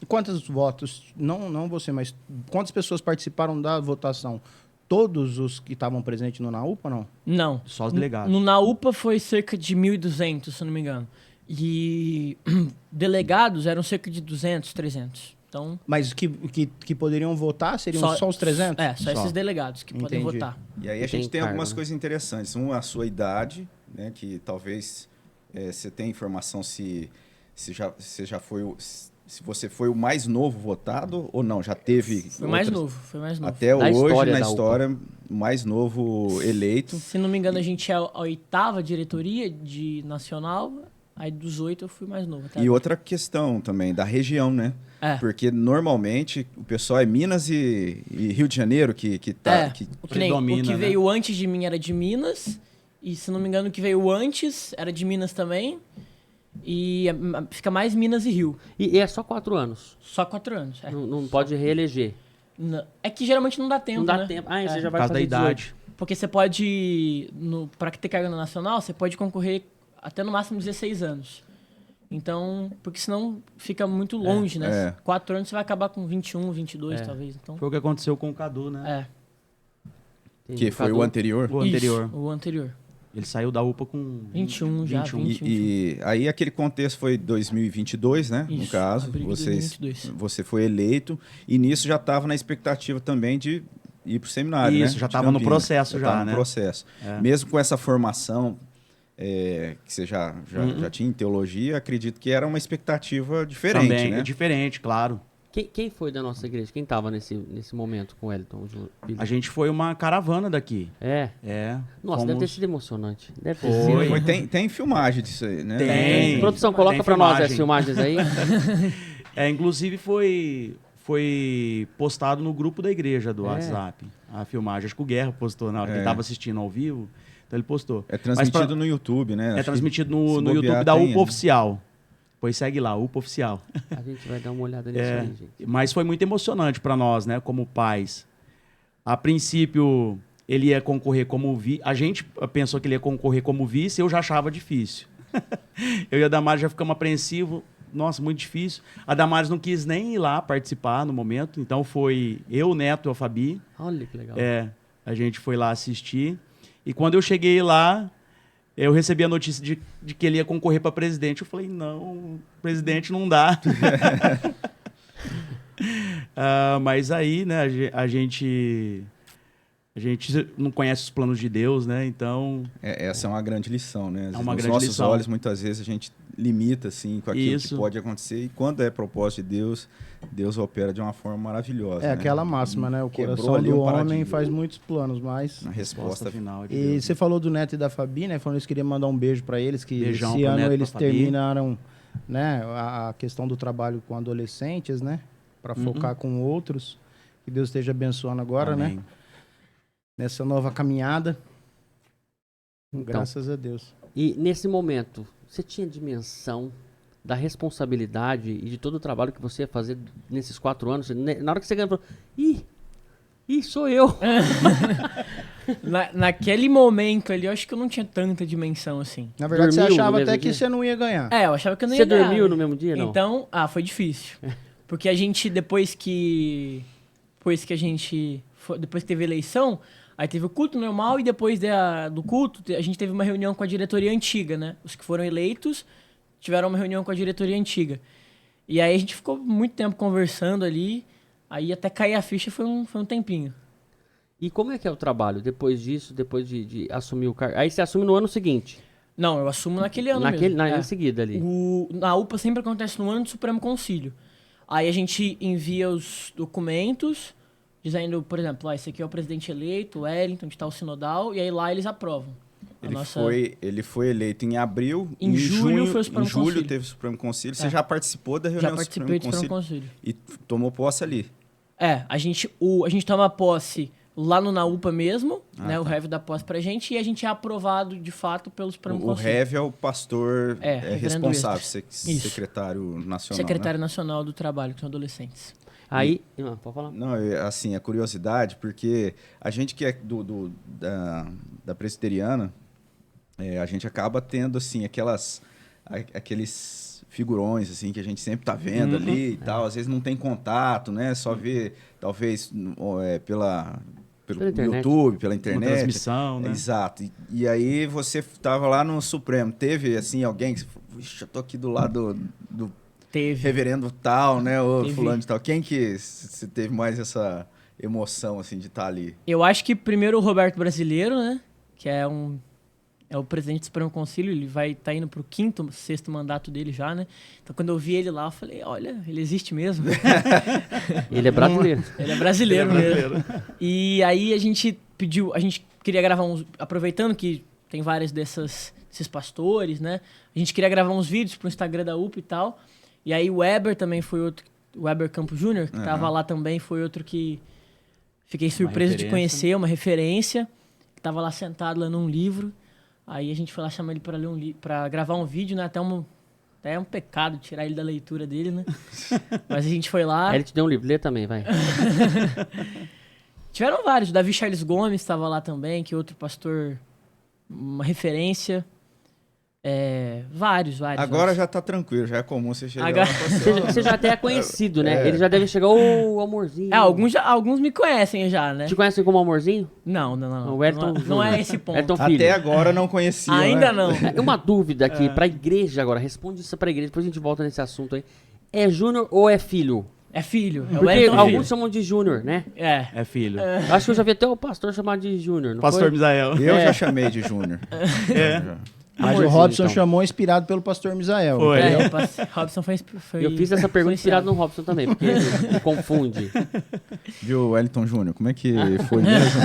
E quantos votos, não você, mas quantas pessoas participaram da votação? Todos os que estavam presentes no NAUPA, não?
Não.
Só os delegados.
No NAUPA foi cerca de 1.200, se não me engano. E delegados eram cerca de 200, 300. Então,
mas que poderiam votar seriam só os 300?
Só esses delegados que podem votar.
E aí a gente tem algumas coisas interessantes. A sua idade, né, que talvez você tenha informação se você foi o mais novo votado ou não, já teve...
Foi mais novo.
Até hoje, na história, o mais novo eleito.
Se não me engano, a gente é a 8ª diretoria nacional, aí dos 8 eu fui mais novo.
E outra questão também, da região, né? Porque normalmente o pessoal é Minas e Rio de Janeiro que predomina.
O que veio antes de mim era de Minas E se não me engano, o que veio antes era de Minas também. E fica mais Minas e Rio.
E é só 4 anos?
Só 4 anos.
Não pode reeleger?
É que geralmente não dá tempo,
Não dá
né?
tempo. Ah, você já vai
Por causa da
fazer 18.
idade.
Porque você pode, para ter carga no nacional, você pode concorrer até no máximo 16 anos. Então, porque senão fica muito longe, né? 4 anos você vai acabar com 21, 22 talvez. Então,
Foi o que aconteceu com o Cadu, né?
Que foi o anterior?
O anterior.
Isso, o anterior.
Ele saiu da UPA com
21 já, 21.
E aí aquele contexto foi 2022, né?
Isso,
no caso,
abril de 2022.
você foi eleito e nisso já estava na expectativa também de ir para o seminário,
Isso,
né?
já
De
estava no
Campinas.
processo já,
tava
né?
no processo. Mesmo com essa formação que você já tinha em teologia, acredito que era uma expectativa diferente,
Também,
né?
é diferente, claro.
Quem foi da nossa igreja? Quem estava nesse momento com o Wellington?
A gente foi uma caravana daqui.
É? Nossa, deve ter sido emocionante. Deve ter sido.
Tem filmagem disso aí, né?
Tem.
Produção, coloca para nós as
filmagem.
filmagens aí.
Inclusive foi postado no grupo da igreja do WhatsApp. A filmagem. Acho que o Guerra postou na hora que ele estava assistindo ao vivo. Então ele postou.
É transmitido no YouTube, né?
É transmitido no YouTube da UPA Oficial. Pois segue lá, UPA Oficial.
A gente vai dar uma olhada nisso aí, gente.
Mas foi muito emocionante para nós, né? Como pais. A princípio, ele ia concorrer como vice. A gente pensou que ele ia concorrer como vice, eu já achava difícil. Eu e a Damares já ficamos apreensivos. Nossa, muito difícil. A Damares não quis nem ir lá participar no momento. Então foi eu, o Neto e a Fabi.
Olha que legal.
A gente foi lá assistir. E quando eu cheguei lá, eu recebi a notícia de que ele ia concorrer para presidente. Eu falei, não, presidente não dá. Mas aí, né, a gente não conhece os planos de Deus, né? Então...
Essa é uma grande lição, né?
É uma grande
nossos
lição.
olhos, muitas vezes, a gente limita, assim, com aquilo
Isso.
que pode acontecer. E quando é propósito de Deus, Deus opera de uma forma maravilhosa.
É
né?
aquela máxima, né? O
Quebrou
coração
ali
do
um paradigma.
homem faz muitos planos, mas...
A resposta
final de
E
Deus.
você falou do Neto e da Fabi, né? Falando isso, queria mandar um beijo para eles, que
Beijão
esse
pro
ano
Neto e
eles
pra Fabi.
terminaram, né, a questão do trabalho com adolescentes, né? Para focar com outros. Que Deus esteja abençoando agora,
Amém.
né? Nessa nova caminhada.
Então,
Graças a Deus.
E nesse momento, você tinha dimensão da responsabilidade e de todo o trabalho que você ia fazer nesses 4 anos? Na hora que você ganhou, ih, sou eu.
Naquele momento ali, eu acho que eu não tinha tanta dimensão assim.
Na verdade,
Dormiu
você achava
no
até
mesmo
que
dia?
você não ia ganhar.
Eu achava que eu não
Você
ia ganhar,
dormiu
né?
no mesmo dia, não?
Então, foi difícil. Porque a gente, depois que teve eleição, aí teve o culto normal e depois do culto, a gente teve uma reunião com a diretoria antiga, né? Os que foram eleitos tiveram uma reunião com a diretoria antiga. E aí a gente ficou muito tempo conversando ali, aí até cair a ficha foi um tempinho.
E como é que é o trabalho depois disso, depois de assumir o cargo? Aí você assume no ano seguinte?
Não, eu assumo naquele ano mesmo.
Em seguida ali.
Na UPA sempre acontece no ano do Supremo Concílio. Aí a gente envia os documentos, dizendo, por exemplo, esse aqui é o presidente eleito, o Wellington, de tal sinodal, e aí lá eles aprovam.
Ele foi eleito em abril,
Em julho foi o Supremo
em julho
Concílio.
teve o Supremo Concílio. Você já participou da reunião
Já
do
participei
Supremo
do Supremo Concílio.
E tomou posse ali.
A gente toma posse lá no Naupa mesmo, né? O REV dá posse pra gente, e a gente é aprovado, de fato, pelo Supremo
O
Concílio.
REV é o pastor
reverendo
responsável,
Isso.
secretário nacional.
Secretário Nacional do Trabalho, que são adolescentes.
Aí, pode falar.
Não, assim, a curiosidade, porque a gente que é da presbiteriana, a gente acaba tendo, assim, aqueles figurões, assim, que a gente sempre tá vendo ali e tal. Às vezes não tem contato, né? Só vê, talvez, pelo YouTube, pela internet.
Uma transmissão, né?
Exato. E aí você tava lá no Supremo. Teve, assim, alguém que... Puxa, eu tô aqui do lado do reverendo tal, né? Ou fulano de tal. Quem que você teve mais essa emoção, assim, de estar ali?
Eu acho que primeiro o Roberto Brasileiro, né? Que é o presidente do Supremo Concílio, ele vai estar indo pro 5º, 6º mandato dele já, né? Então quando eu vi ele lá, eu falei, olha, ele existe mesmo.
Ele é brasileiro.
Ele é brasileiro mesmo. E aí a gente queria gravar aproveitando que tem vários desses pastores, né? A gente queria gravar uns vídeos pro Instagram da UPA e tal. E aí o Weber também foi outro, o Weber Campos Júnior, que tava lá também, foi outro que fiquei surpreso de conhecer, uma referência. Tava lá sentado lendo um livro. Aí a gente foi lá chamar ele para gravar um vídeo, né? Até é um pecado tirar ele da leitura dele, né? Mas a gente foi lá.
Aí ele te deu um livro, lê também, vai.
Tiveram vários. O Davi Charles Gomes estava lá também, que é outro pastor, uma referência. Vários.
Agora já tá tranquilo, já é comum você chegar
Agora...
lá.
Você já até é conhecido, né? Ele já deve chegar, ô, amorzinho.
Alguns me conhecem já, né?
Te conhecem como amorzinho?
Não.
O Elton
Não é esse ponto.
Elton Filho.
Até agora não conhecia.
Ainda não.
Uma dúvida aqui, pra igreja agora. Responde isso pra igreja, depois a gente volta nesse assunto aí. É júnior ou é filho?
É filho. É o
Porque
Elton
alguns
Filho.
chamam de júnior, né?
É filho.
Acho que eu já vi até o pastor chamar de júnior, não
Pastor
foi?
Misael.
Eu já chamei de Júnior.
Mas
Amorzinho,
o Robson
então.
chamou inspirado pelo pastor Misael.
Foi.
O Robson foi
Eu fiz essa pergunta inspirado
influenciado.
no Robson também, porque me confunde.
Viu, Wellington Júnior? Como é que foi mesmo?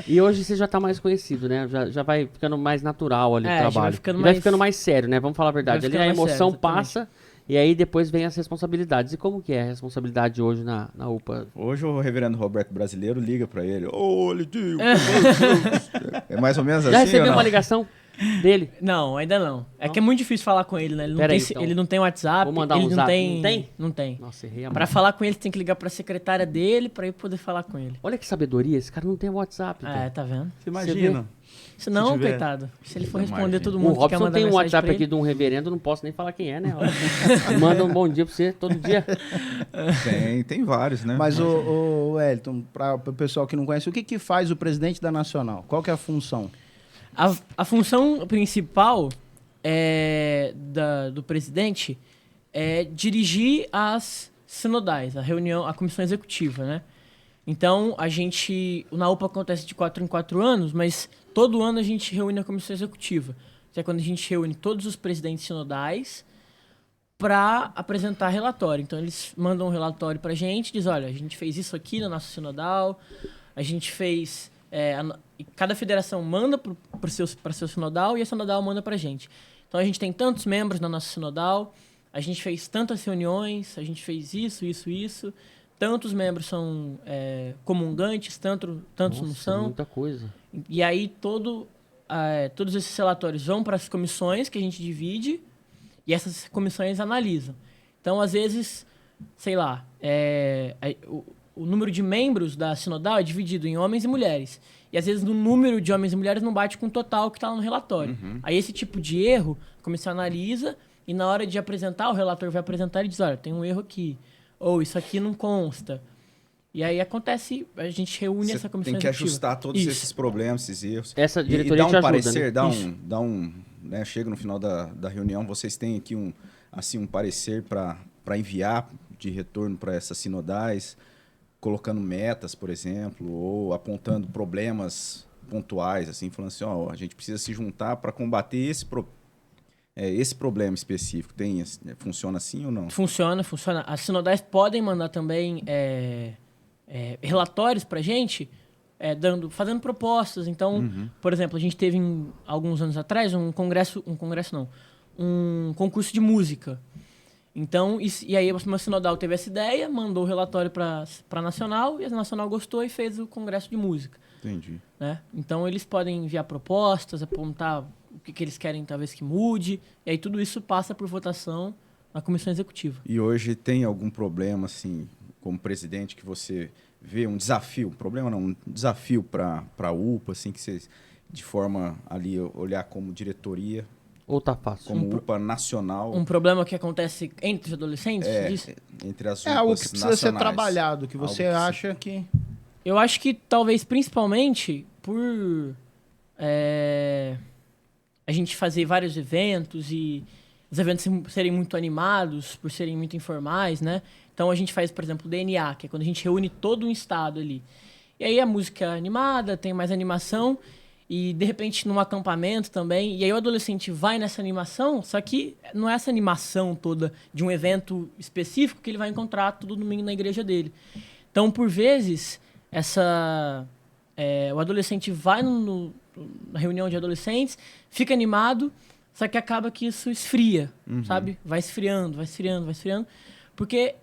E hoje você já tá mais conhecido, né? Já vai ficando mais natural ali o
Já vai
trabalho.
ficando
E vai
mais-
ficando mais sério, né? Vamos falar a verdade.
Vai
Ali
ficando
a
mais
emoção
sério, exatamente.
passa e aí depois vem as responsabilidades. E como que é a responsabilidade hoje na UPA?
Hoje o reverendo Roberto Brasileiro liga pra ele. Ô, Lidinho, é mais ou menos
Já
assim ou
recebeu
não?
uma ligação dele?
Não, ainda não. É que é muito difícil falar com ele, né?
Pera aí,
Ele não tem WhatsApp.
Vou mandar
ele
um
não
zap.
tem.
Não tem?
Não tem.
Nossa, errei a
Pra
mão.
falar com ele, você tem que ligar pra secretária dele pra eu poder falar com ele.
Olha que sabedoria, esse cara não tem WhatsApp. então.
Tá vendo?
Você imagina.
Se não,
tiver.
coitado. Se ele for responder
Imagina.
todo
O
mundo que quer
Robson
mandar
tem um
mensagem
WhatsApp
pra
aqui
ele.
de um reverendo, não posso nem falar quem é, né? Manda um bom dia pra você todo dia.
Tem vários, né?
Mas, o Wellington, para o pessoal que não conhece, o que faz o presidente da Nacional? Qual que é a função?
A função principal do presidente é dirigir as sinodais, a reunião, a comissão executiva, né? Então, na UPA acontece de 4 em 4 anos, mas todo ano a gente reúne a comissão executiva. Que é quando a gente reúne todos os presidentes sinodais para apresentar relatório. Então, eles mandam um relatório para a gente, diz, olha, a gente fez isso aqui na nossa sinodal, a gente fez... e cada federação manda para seu sinodal e a sinodal manda para a gente. Então, a gente tem tantos membros na nossa sinodal, a gente fez tantas reuniões, a gente fez isso. Tantos membros são comungantes, tantos
Nossa,
não são.
muita coisa.
E aí todos esses relatórios vão para as comissões que a gente divide e essas comissões analisam. Então, às vezes, sei lá, o número de membros da sinodal é dividido em homens e mulheres. E às vezes o número de homens e mulheres não bate com o total que está lá no relatório. Aí esse tipo de erro, a comissão analisa e na hora de apresentar, o relator vai apresentar e diz, olha, tem um erro aqui. Ou isso aqui não consta. E aí acontece, a gente reúne essa comissão
tem que
executiva.
ajustar todos
Isso.
esses problemas, esses erros.
Essa
E
diretoria
dá
te
um
ajuda,
parecer,
né?
dá um, né, chega no final da reunião, vocês têm aqui um parecer para enviar de retorno para essas sinodais, colocando metas, por exemplo, ou apontando problemas pontuais, assim, falando assim, a gente precisa se juntar para combater esse problema específico. Funciona assim ou não?
Funciona. As sinodais podem mandar também relatórios pra gente, fazendo propostas. Então, por exemplo, a gente teve alguns anos atrás um concurso de música. Então, e aí a sinodal teve essa ideia, mandou o relatório para a Nacional, e a Nacional gostou e fez o congresso de música.
Entendi.
Né? Então, eles podem enviar propostas, apontar o que eles querem talvez que mude, e aí tudo isso passa por votação na comissão executiva.
E hoje tem algum problema, assim, como presidente, que você vê um desafio, um desafio para a UPA, assim, que você, de forma ali, olhar como diretoria,
Ou tá fácil?
como UPA nacional,
Um problema que acontece entre os adolescentes? Diz?
entre as UPAs
É algo que precisa ser
nacionais.
trabalhado, que você
Algo que
acha que...
Eu acho que talvez principalmente por a gente fazer vários eventos e os eventos serem muito animados, por serem muito informais, né? Então a gente faz, por exemplo, o DNA, que é quando a gente reúne todo um estado ali. E aí a música é animada, tem mais animação, e de repente num acampamento também, e aí o adolescente vai nessa animação, só que não é essa animação toda de um evento específico que ele vai encontrar todo domingo na igreja dele. Então, por vezes, o adolescente vai na reunião de adolescentes, fica animado, só que acaba que isso esfria, sabe? Vai esfriando, porque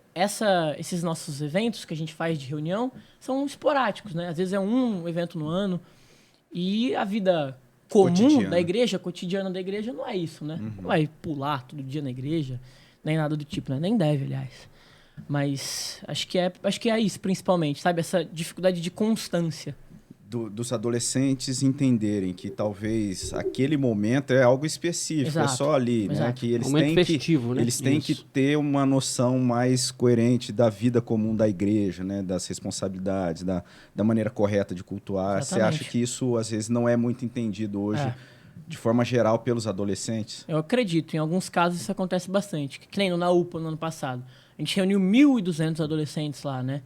esses nossos eventos que a gente faz de reunião são esporádicos, né? Às vezes é um evento no ano, e a vida comum da igreja, cotidiano da igreja, não é isso, né? Não vai pular todo dia na igreja, nem nada do tipo, né? Nem deve, aliás. Mas acho que é isso, principalmente, sabe? Essa dificuldade de constância.
Dos adolescentes entenderem que talvez aquele momento é algo específico,
Exato.
É só ali, né? Que eles
momento
têm
festivo, né?
Eles têm que ter uma noção mais coerente da vida comum da igreja, né? Das responsabilidades, da maneira correta de cultuar.
Exatamente.
Você acha que isso, às vezes, não é muito entendido hoje, de forma geral, pelos adolescentes?
Eu acredito, em alguns casos isso acontece bastante. Que nem na UPA, no ano passado. A gente reuniu 1.200 adolescentes lá, né?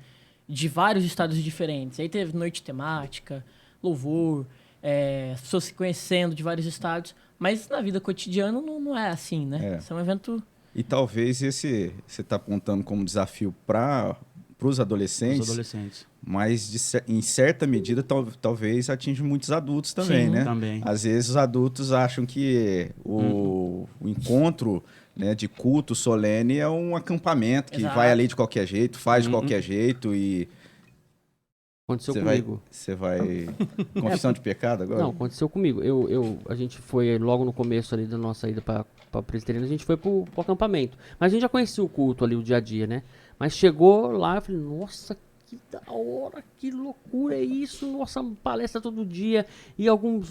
De vários estados diferentes. Aí teve noite temática, louvor, as pessoas se conhecendo de vários estados. Mas na vida cotidiana não é assim, né? Isso é um evento...
E talvez você está apontando como desafio para os adolescentes, mas em certa medida talvez atinge muitos adultos também,
Sim,
né?
Também.
Às vezes os adultos acham que o encontro, né, de culto solene é um acampamento que vai ali de qualquer jeito, faz de qualquer jeito e...
Aconteceu comigo.
Você vai... Confissão de pecado agora?
Não, aconteceu comigo. A gente foi logo no começo ali da nossa ida para Presbiteriana, a gente foi pro acampamento. Mas a gente já conhecia o culto ali, o dia a dia, né? Mas chegou lá, eu falei, nossa, que da hora, que loucura é isso, nossa, palestra todo dia, e algumas,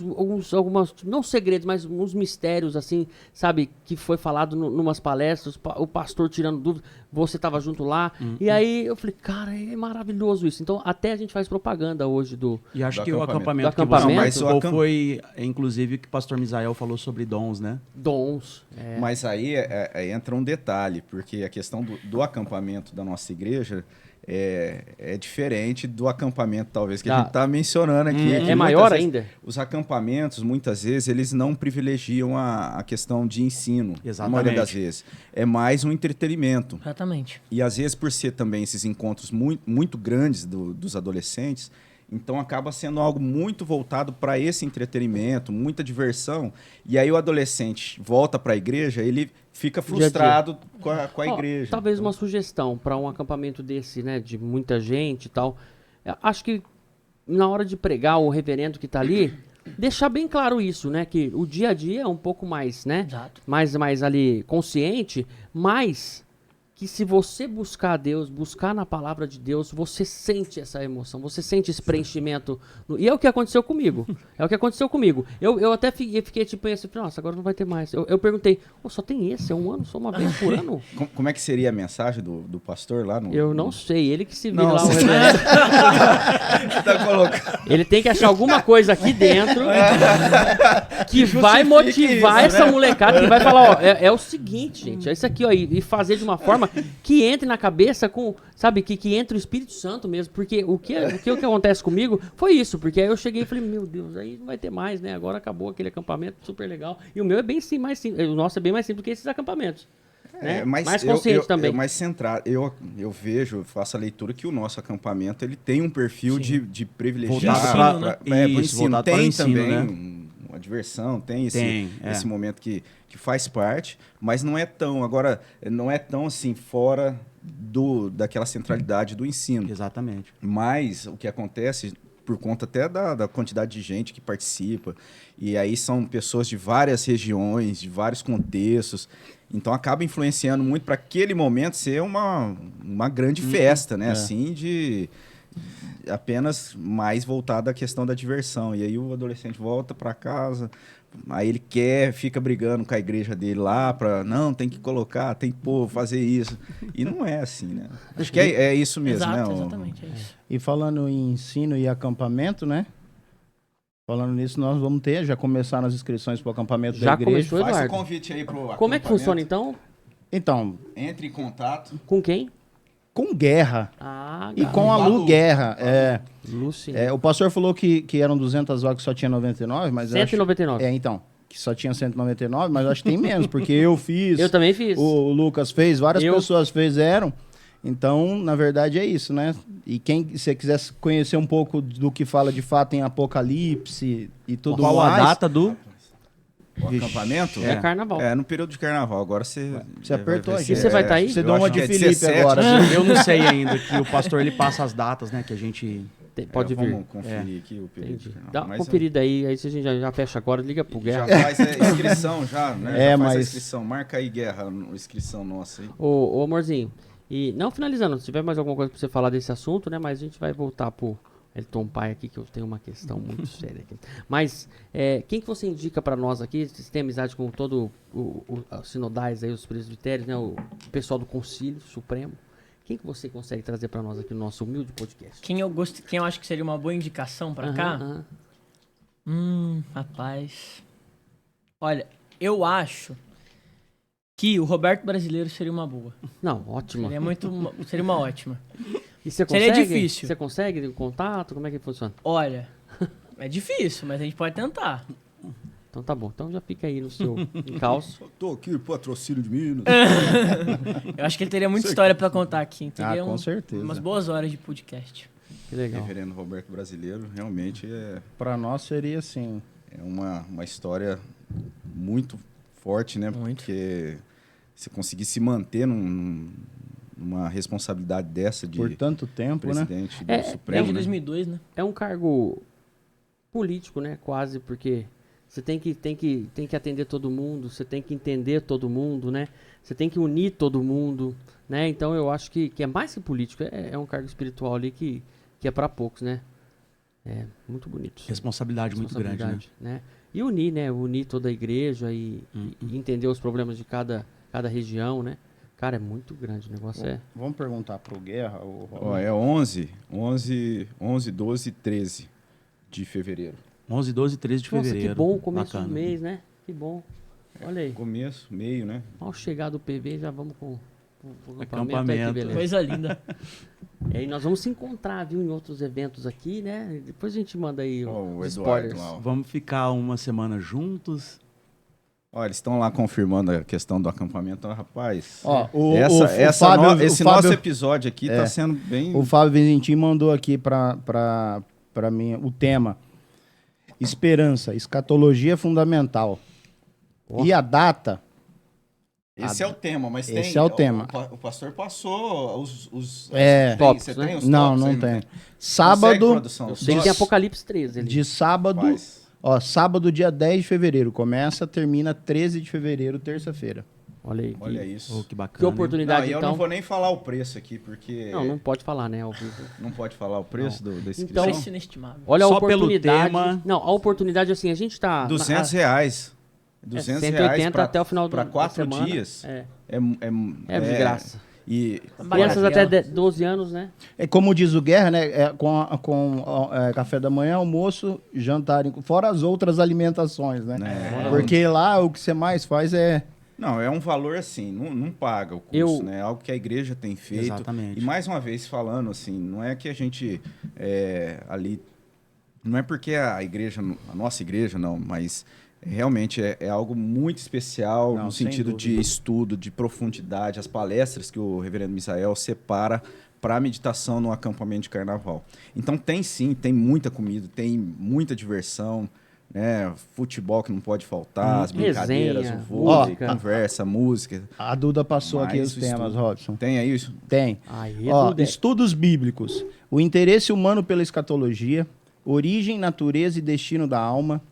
não segredos, mas uns mistérios, assim, sabe, que foi falado numas palestras, o pastor tirando dúvidas, você tava junto lá, e aí eu falei, cara, é maravilhoso isso. Então, até a gente faz propaganda hoje do...
E acho
do
que o acampamento que
acampamento.
você participou foi, inclusive, o que o pastor Misael falou sobre dons, né?
Dons.
Mas aí entra um detalhe, porque a questão do acampamento da nossa igreja é diferente do acampamento, talvez, que a gente está mencionando aqui.
É maior ainda?
Os acampamentos, muitas vezes, eles não privilegiam a questão de ensino.
Exatamente.
A maioria das vezes. É mais um entretenimento.
Exatamente.
E, às vezes, por ser também esses encontros muito grandes dos adolescentes, então acaba sendo algo muito voltado para esse entretenimento, muita diversão. E aí o adolescente volta para a igreja, ele fica frustrado com a igreja.
Talvez uma sugestão para um acampamento desse, né, de muita gente e tal. Acho que na hora de pregar o reverendo que está ali, deixar bem claro isso, né, que o dia a dia é um pouco mais, né, mais ali consciente, mas que se você buscar a Deus, buscar na palavra de Deus, você sente essa emoção, você sente esse preenchimento. E é o que aconteceu comigo. Eu até fiquei tipo assim, nossa, agora não vai ter mais. Eu perguntei, só tem esse? É um ano? Só uma vez por ano?
Como é que seria a mensagem do pastor lá?
Eu não sei, ele que se vira lá. Ele tem que achar alguma coisa aqui dentro que vai motivar essa molecada, que vai falar, é o seguinte, gente, é isso aqui, ó, e fazer de uma forma que entre na cabeça com, sabe, que entre o Espírito Santo mesmo, porque o que acontece comigo foi isso, porque aí eu cheguei e falei, meu Deus, aí não vai ter mais, né, agora acabou aquele acampamento super legal, e o meu é bem sim, mais simples, o nosso é bem mais simples do que esses acampamentos. Né? Mais consciente também.
Mais centrado. Eu faço a leitura que o nosso acampamento ele tem um perfil de privilegiar pro ensino. Tem também, né? Uma diversão, tem esse momento que faz parte, mas não é tão assim fora daquela centralidade do ensino.
Exatamente.
Mas o que acontece, por conta até da quantidade de gente que participa, e aí são pessoas de várias regiões, de vários contextos, então acaba influenciando muito para aquele momento ser uma grande festa, né? Assim, de apenas mais voltada à questão da diversão. E aí o adolescente volta para casa, aí ele fica brigando com a igreja dele lá não, tem que colocar, tem que fazer isso. E não é assim, né? Acho que é isso mesmo,
Exato,
né?
Exatamente, é isso.
E falando em ensino e acampamento, né? Falando nisso, nós vamos já começaram as inscrições para o acampamento da igreja.
Começou, Eduardo.
Faz o convite aí pro acampamento.
Como é que funciona, então?
Então...
Entre em contato.
Com quem?
Com Guerra.
E
com a Lu Guerra.
O
pastor falou que eram 200 vagas que só tinha 99, mas
199.
Então, que só tinha 199, mas eu acho que tem menos, porque eu fiz.
Eu também fiz.
O Lucas fez, várias pessoas fizeram. Então, na verdade, é isso, né? E quem se quiser conhecer um pouco do que fala de fato em Apocalipse e tudo mais...
Qual a data do...
O acampamento?
É carnaval.
É no período de carnaval. Agora você
apertou a
gente. E você vai estar aí?
Você deu uma de Felipe
17,
agora.
Eu não sei ainda, que o pastor ele passa as datas, né? Que a gente
pode vir.
Vamos conferir aqui o período.
Entendi. Dá uma conferida aí se a gente já fecha agora, liga pro Guerra.
Já faz a inscrição, já, né? Já faz a
mas...
inscrição. Marca aí, Guerra, a inscrição nossa aí.
Ô, amorzinho, e não finalizando, se tiver mais alguma coisa pra você falar desse assunto, né? Mas a gente vai voltar pro Elton Pai aqui, que eu tenho uma questão muito séria aqui. Mas quem que você indica pra nós aqui? Você tem amizade com todo os sinodais aí, os presbitérios, né? O pessoal do Concílio Supremo. Quem que você consegue trazer pra nós aqui no nosso humilde podcast?
Quem eu acho que seria uma boa indicação pra cá? Rapaz. Olha, eu acho que o Roberto Brasileiro seria uma boa.
Não, ótima.
Seria uma ótima.
E você consegue?
Seria difícil.
Você consegue contato? Como é que funciona?
Olha, é difícil, mas a gente pode tentar.
Então tá bom. Então já fica aí no seu encalço.
Tô aqui, patrocínio de Minas.
Eu acho que ele teria muita história pra contar aqui. Teria
com certeza.
Umas boas horas de podcast.
Que legal.
Reverendo Roberto Brasileiro, realmente
Pra nós seria assim.
é uma história muito forte, né?
Muito.
Porque você conseguir se manter numa responsabilidade dessa de
Por tanto tempo, né?
presidente do
Desde
Supremo, né?
2002, né?
É um cargo político, né? Quase, porque você tem que atender todo mundo, você tem que entender todo mundo, né? Você tem que unir todo mundo, né? Então eu acho que é mais que político, é um cargo espiritual ali que é para poucos, né? É muito bonito.
Responsabilidade muito grande,
né? E unir, né? Unir toda a igreja e entender os problemas de cada região, né? Cara, é muito grande o negócio.
Vamos perguntar pro Guerra.
Ó, é 11, 12 e 13 de fevereiro.
11, 12 e 13 de
Nossa,
fevereiro.
que bom, começo
Bacana.
do mês, né? Que bom. Olha aí.
Começo, meio, né?
Ao chegar do PV, já vamos com o
Acampamento.
aí, que beleza.
Coisa linda.
E aí nós vamos se encontrar, viu, em outros eventos aqui, né? Depois a gente manda aí
Ó, o
os
Eduardo
spoilers.
lá, ó.
Vamos ficar uma semana juntos.
Ó, eles estão lá confirmando a questão do acampamento. Ó, rapaz,
Ó,
esse nosso episódio aqui tá sendo bem...
O Fábio Vizentim mandou aqui pra mim o tema. Esperança, escatologia fundamental.
Ó.
E a data...
Esse é o tema, mas tem...
Esse é o tema.
O pastor passou os
tópicos,
você
né?
tem os
Não,
tópicos
não
aí,
tem.
Consegue,
Sábado,
produção?
Eu sei que tem Apocalipse 13 ali.
de sábado...
Faz.
Ó, sábado, dia 10 de fevereiro. Começa, termina 13 de fevereiro, terça-feira.
Olha aí.
Olha isso.
Oh, que bacana.
Que oportunidade,
Não, e eu
então.
não vou nem falar o preço aqui, porque...
Não pode falar, né, ao vivo.
Não pode falar o preço da inscrição?
Então,
Preço inestimável.
Olha a
Só pelo
oportunidade.
tema.
Não, a oportunidade, assim, a gente tá...
R$200. R$200
180
pra,
até o final
pra
da
4
semana.
dias.
É de graça.
E
Crianças até 12 anos, né?
É como diz o Guerra, né? Café da manhã, almoço, jantar, fora as outras alimentações, né? Porque lá o que você mais faz é...
Não, é um valor assim, não paga o custo, né? É algo que a igreja tem feito.
Exatamente.
E mais uma vez falando assim, não é que a gente ali... Não é porque a nossa igreja não, mas realmente é algo muito especial no sentido de estudo, de profundidade, as palestras que o reverendo Misael separa para a meditação no acampamento de carnaval. Então tem muita comida, tem muita diversão, né? Futebol que não pode faltar, as brincadeiras,
resenha,
o vôlei,
música.
conversa, música.
A Duda passou aqui
Mais
os
o
temas,
estudo.
Robson.
Tem aí isso?
Tem.
Aí,
Ó,
Duda.
estudos bíblicos. O interesse humano pela escatologia, origem, natureza e destino da alma,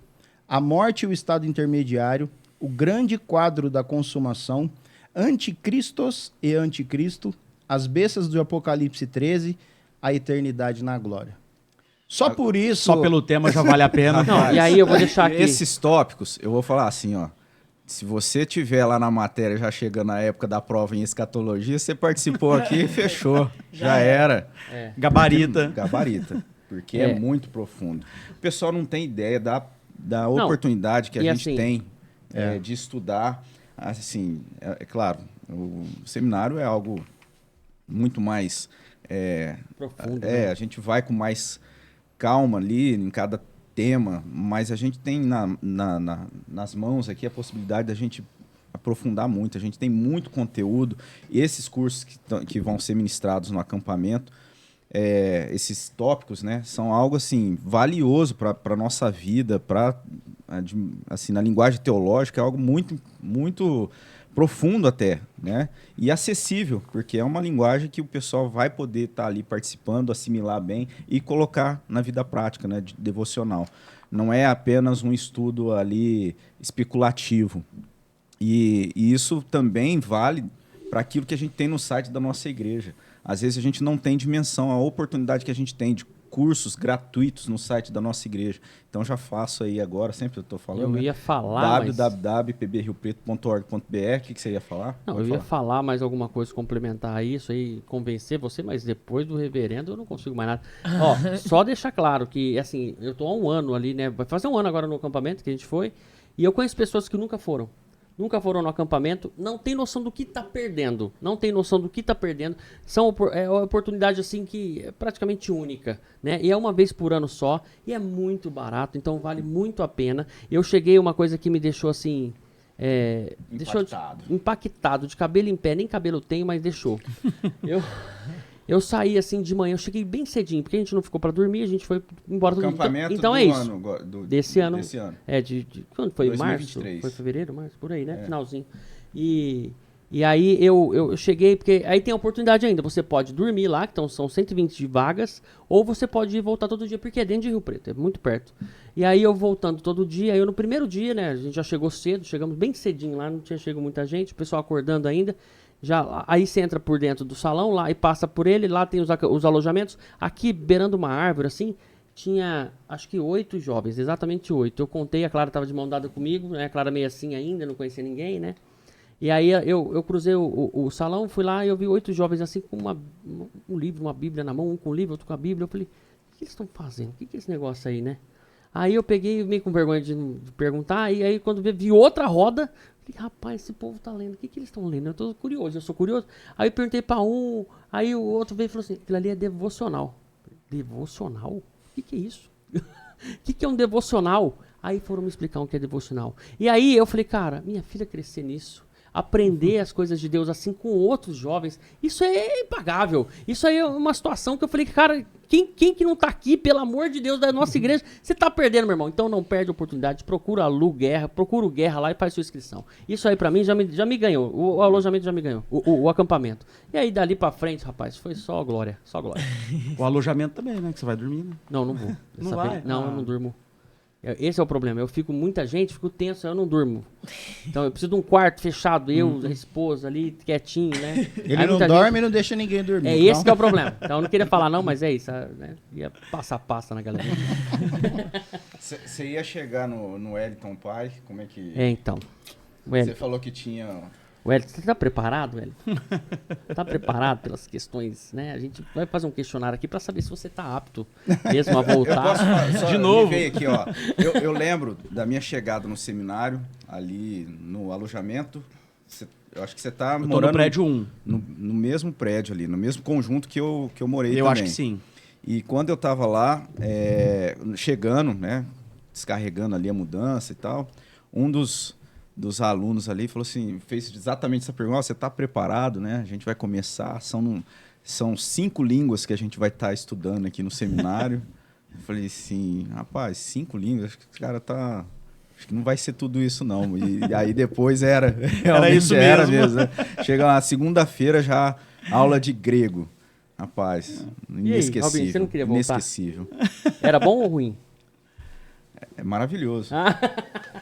a morte e o estado intermediário, o grande quadro da consumação, anticristos e anticristo, as bestas do Apocalipse 13, a eternidade na glória. Só por isso...
Só pelo tema já vale a pena.
Não, e aí eu vou deixar aqui.
Esses tópicos, eu vou falar assim, ó. Se você tiver lá na matéria, já chegando na época da prova em escatologia, você participou aqui, fechou. Já era.
Gabarita.
Gabarita. Porque é muito profundo. O pessoal não tem ideia da oportunidade que a gente
assim,
tem de estudar. Assim, é claro, o seminário é algo muito mais...
Profundo.
a gente vai com mais calma ali em cada tema, mas a gente tem nas mãos aqui a possibilidade da gente aprofundar muito. A gente tem muito conteúdo. E esses cursos que vão ser ministrados no acampamento, esses tópicos, né, são algo assim valioso para a nossa vida, assim, na linguagem teológica, é algo muito, muito profundo até, né? E acessível, porque é uma linguagem que o pessoal vai poder estar ali participando, assimilar bem e colocar na vida prática, né? Devocional. Não é apenas um estudo ali especulativo. E isso também vale para aquilo que a gente tem no site da nossa igreja. Às vezes a gente não tem dimensão, a oportunidade que a gente tem de cursos gratuitos no site da nossa igreja. Então já faço aí agora, sempre eu estou falando.
Eu ia falar,
www.pbriopreto.org.br. O que você ia falar?
Não, eu ia falar mais alguma coisa, complementar isso aí, convencer você, mas depois do reverendo eu não consigo mais nada. Ó, só deixar claro que, assim, eu tô há um ano ali, né? Vai fazer um ano agora no acampamento que a gente foi, e eu conheço pessoas que nunca foram no acampamento, não tem noção do que tá perdendo. É uma oportunidade assim que é praticamente única, né? E é uma vez por ano só, e é muito barato, então vale muito a pena. Eu cheguei, uma coisa que me deixou assim... impactado, de cabelo em pé, nem cabelo tenho, mas deixou. Eu saí assim de manhã, eu cheguei bem cedinho, porque a gente não ficou pra dormir, a gente foi embora todo dia. Então é isso. Desse ano. Quando foi?
2023.
Março? Foi fevereiro, março? Por aí, né? Finalzinho. E aí eu cheguei, porque aí tem a oportunidade ainda. Você pode dormir lá, então são 120 vagas, ou você pode ir voltar todo dia, porque é dentro de Rio Preto, é muito perto. E aí eu voltando todo dia, no primeiro dia, né, a gente já chegou cedo, chegamos bem cedinho lá, não tinha chegado muita gente, o pessoal acordando ainda. Aí você entra por dentro do salão lá e passa por ele, lá tem os alojamentos. Aqui, beirando uma árvore, assim, tinha acho que 8 jovens, exatamente 8. Eu contei, a Clara estava de mão dada comigo, né? A Clara meio assim ainda, não conhecia ninguém, né? E aí eu cruzei o salão, fui lá e eu vi 8 jovens assim com um livro, uma bíblia na mão, um com o livro, outro com a bíblia. Eu falei, o que eles estão fazendo? O que é esse negócio aí, né? Aí eu peguei, meio com vergonha de perguntar, e aí quando vi outra roda, falei, rapaz, esse povo tá lendo, o que eles estão lendo? Eu tô curioso, eu sou curioso. Aí eu perguntei pra um, aí o outro veio e falou assim, aquilo ali é devocional. Devocional? O que é isso? O que é um devocional? Aí foram me explicar o que é devocional. E aí eu falei, cara, minha filha crescer nisso, aprender as coisas de Deus assim com outros jovens, isso é impagável. Isso aí é uma situação que eu falei, cara, quem que não tá aqui, pelo amor de Deus, da nossa igreja, você tá perdendo, meu irmão. Então não perde a oportunidade, procura o Guerra lá e faz sua inscrição. Isso aí pra mim já me ganhou, o alojamento já me ganhou, o acampamento. E aí dali pra frente, rapaz, foi só glória, só glória.
O alojamento também, né, que você vai dormir, né?
Não vou.
Não vai?
Eu não durmo. Esse é o problema. Eu fico muita gente, fico tenso, eu não durmo. Então eu preciso de um quarto fechado, eu, a esposa ali, quietinho, né?
Ele aí não dorme e não deixa ninguém dormir.
É esse que é o problema. Então eu não queria falar não, mas é isso. Né? Ia passa na galera.
Você ia chegar no Wellington Pai, como é que...
então.
Você falou que tinha...
Wellington, você tá preparado, Wellington? Tá preparado pelas questões, né? A gente vai fazer um questionário aqui para saber se você tá apto mesmo a voltar.
De novo. Aqui, ó. Eu lembro da minha chegada no seminário, ali no alojamento. Eu acho que você tá morando...
no prédio 1.
No mesmo prédio ali, no mesmo conjunto que eu morei também.
Eu acho que sim.
E quando eu tava lá, chegando, né? Descarregando ali a mudança e tal, um dos alunos ali falou assim, fez exatamente essa pergunta, você está preparado, né? A gente vai começar, são 5 línguas que a gente vai estar estudando aqui no seminário. Eu falei assim, rapaz, 5 línguas, acho que esse cara tá... Acho que não vai ser tudo isso, não. E aí depois era
isso mesmo.
Era mesmo, né? Chega na segunda-feira já, aula de grego. Rapaz, inesquecível.
E aí, Robin, você não queria voltar?
Inesquecível.
Era bom ou ruim?
É maravilhoso.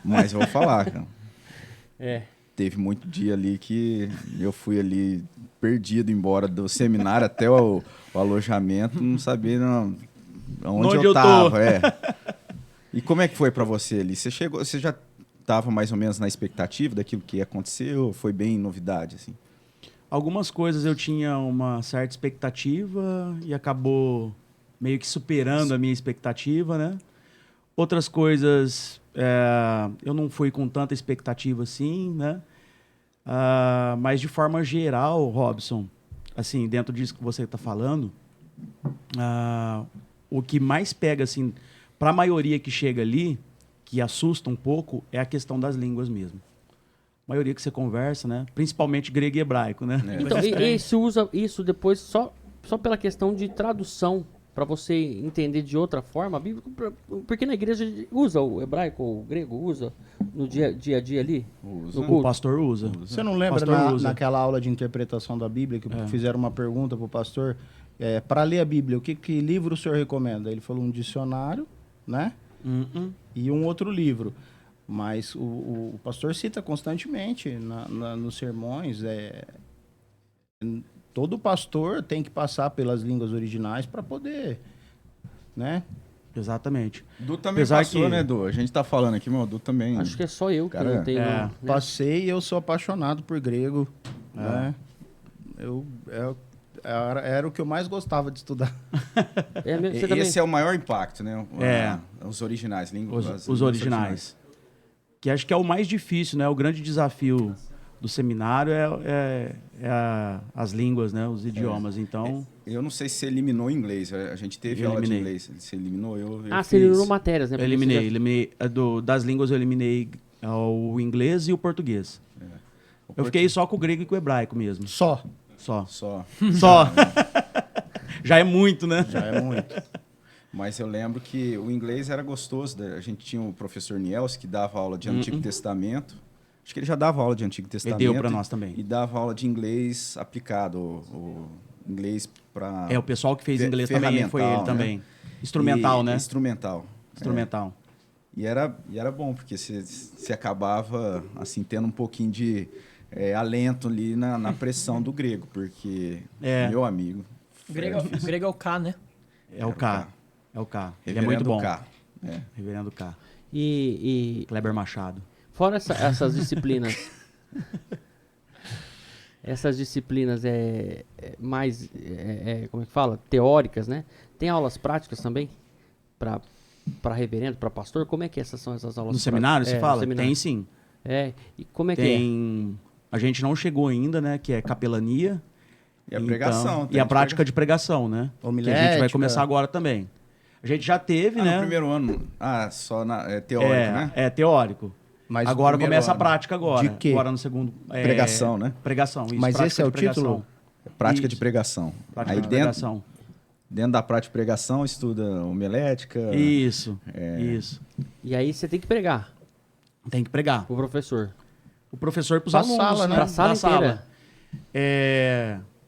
Mas eu vou falar, cara. Teve muito dia ali que eu fui ali perdido embora do seminário até o alojamento, não sabia onde eu tava. E como é que foi para você ali? Você já estava mais ou menos na expectativa daquilo que ia acontecer ou foi bem novidade assim?
Algumas coisas eu tinha uma certa expectativa e acabou meio que superando a minha expectativa, né? Outras coisas eu não fui com tanta expectativa assim, né? Mas de forma geral, Robson, assim, dentro disso que você está falando, o que mais pega, assim, para a maioria que chega ali, que assusta um pouco, é a questão das línguas mesmo. A maioria que você conversa, né? Principalmente grego e hebraico, né?
Então, e se usa isso depois só pela questão de tradução. para você entender de outra forma a Bíblia? Porque na igreja usa o hebraico ou o grego, usa no dia a dia ali?
Usa. O pastor usa.
Você não lembra naquela aula de interpretação da Bíblia que fizeram uma pergunta para o pastor? Para ler a Bíblia, que livro o senhor recomenda? Ele falou um dicionário, né? E um outro livro. Mas o pastor cita constantemente nos sermões. Todo pastor tem que passar pelas línguas originais para poder, né?
Exatamente.
Du também passou, né, Du? A gente tá falando aqui, mas o Du também...
Acho que é só eu que não tenho... Né?
Passei e eu sou apaixonado por grego, né? Era o que eu mais gostava de estudar.
Esse é o maior impacto, né? Os originais, línguas...
Os originais. Que acho que é o mais difícil, né? O grande desafio do seminário as línguas, né? Os idiomas. Então...
Eu não sei se você eliminou o inglês. A gente teve aula de inglês. Você eliminou?
Você eliminou matérias, né?
Eu eliminei. Das línguas eu eliminei o inglês e o português. Eu fiquei só com o grego e com o hebraico mesmo.
Só.
Já é muito, né?
Já é muito.
Mas eu lembro que o inglês era gostoso. A gente tinha o professor Niels, que dava aula de Antigo Testamento. Acho que ele já dava aula de Antigo Testamento.
Ele deu para nós também.
E dava aula de inglês aplicado. O inglês para...
o pessoal que fez inglês também foi ele também. Instrumental, né?
Instrumental. E era bom, porque você acabava assim, tendo um pouquinho de alento ali na pressão do grego, porque, meu amigo...
O grego é o K, né?
É o K. Ele é
Reverendo
muito bom.
K.
Reverendo K.
E
Kleber Machado.
Fora essas disciplinas... Essas disciplinas mais, como é que fala? Teóricas, né? Tem aulas práticas também? Para reverendo, para pastor? Como é que são essas aulas?
No seminário, você fala? Tem sim.
E como é que é?
A gente não chegou ainda, né? Que é capelania.
E a pregação.
E a prática de pregação, né?
Homilética.
Que a gente vai começar agora também. A gente já teve, né?
No primeiro ano, só teórico, né?
É teórico.
Mas
agora começa a prática agora.
De quê?
Agora no segundo...
Pregação, né?
Pregação, isso.
Mas esse é o título?
Prática de pregação.
Prática de pregação.
Dentro da prática de pregação, estuda homilética.
Isso.
E aí você tem que pregar.
Tem que pregar.
O professor.
O professor para os
Pra
alunos.
sala, né?
Pra sala inteira.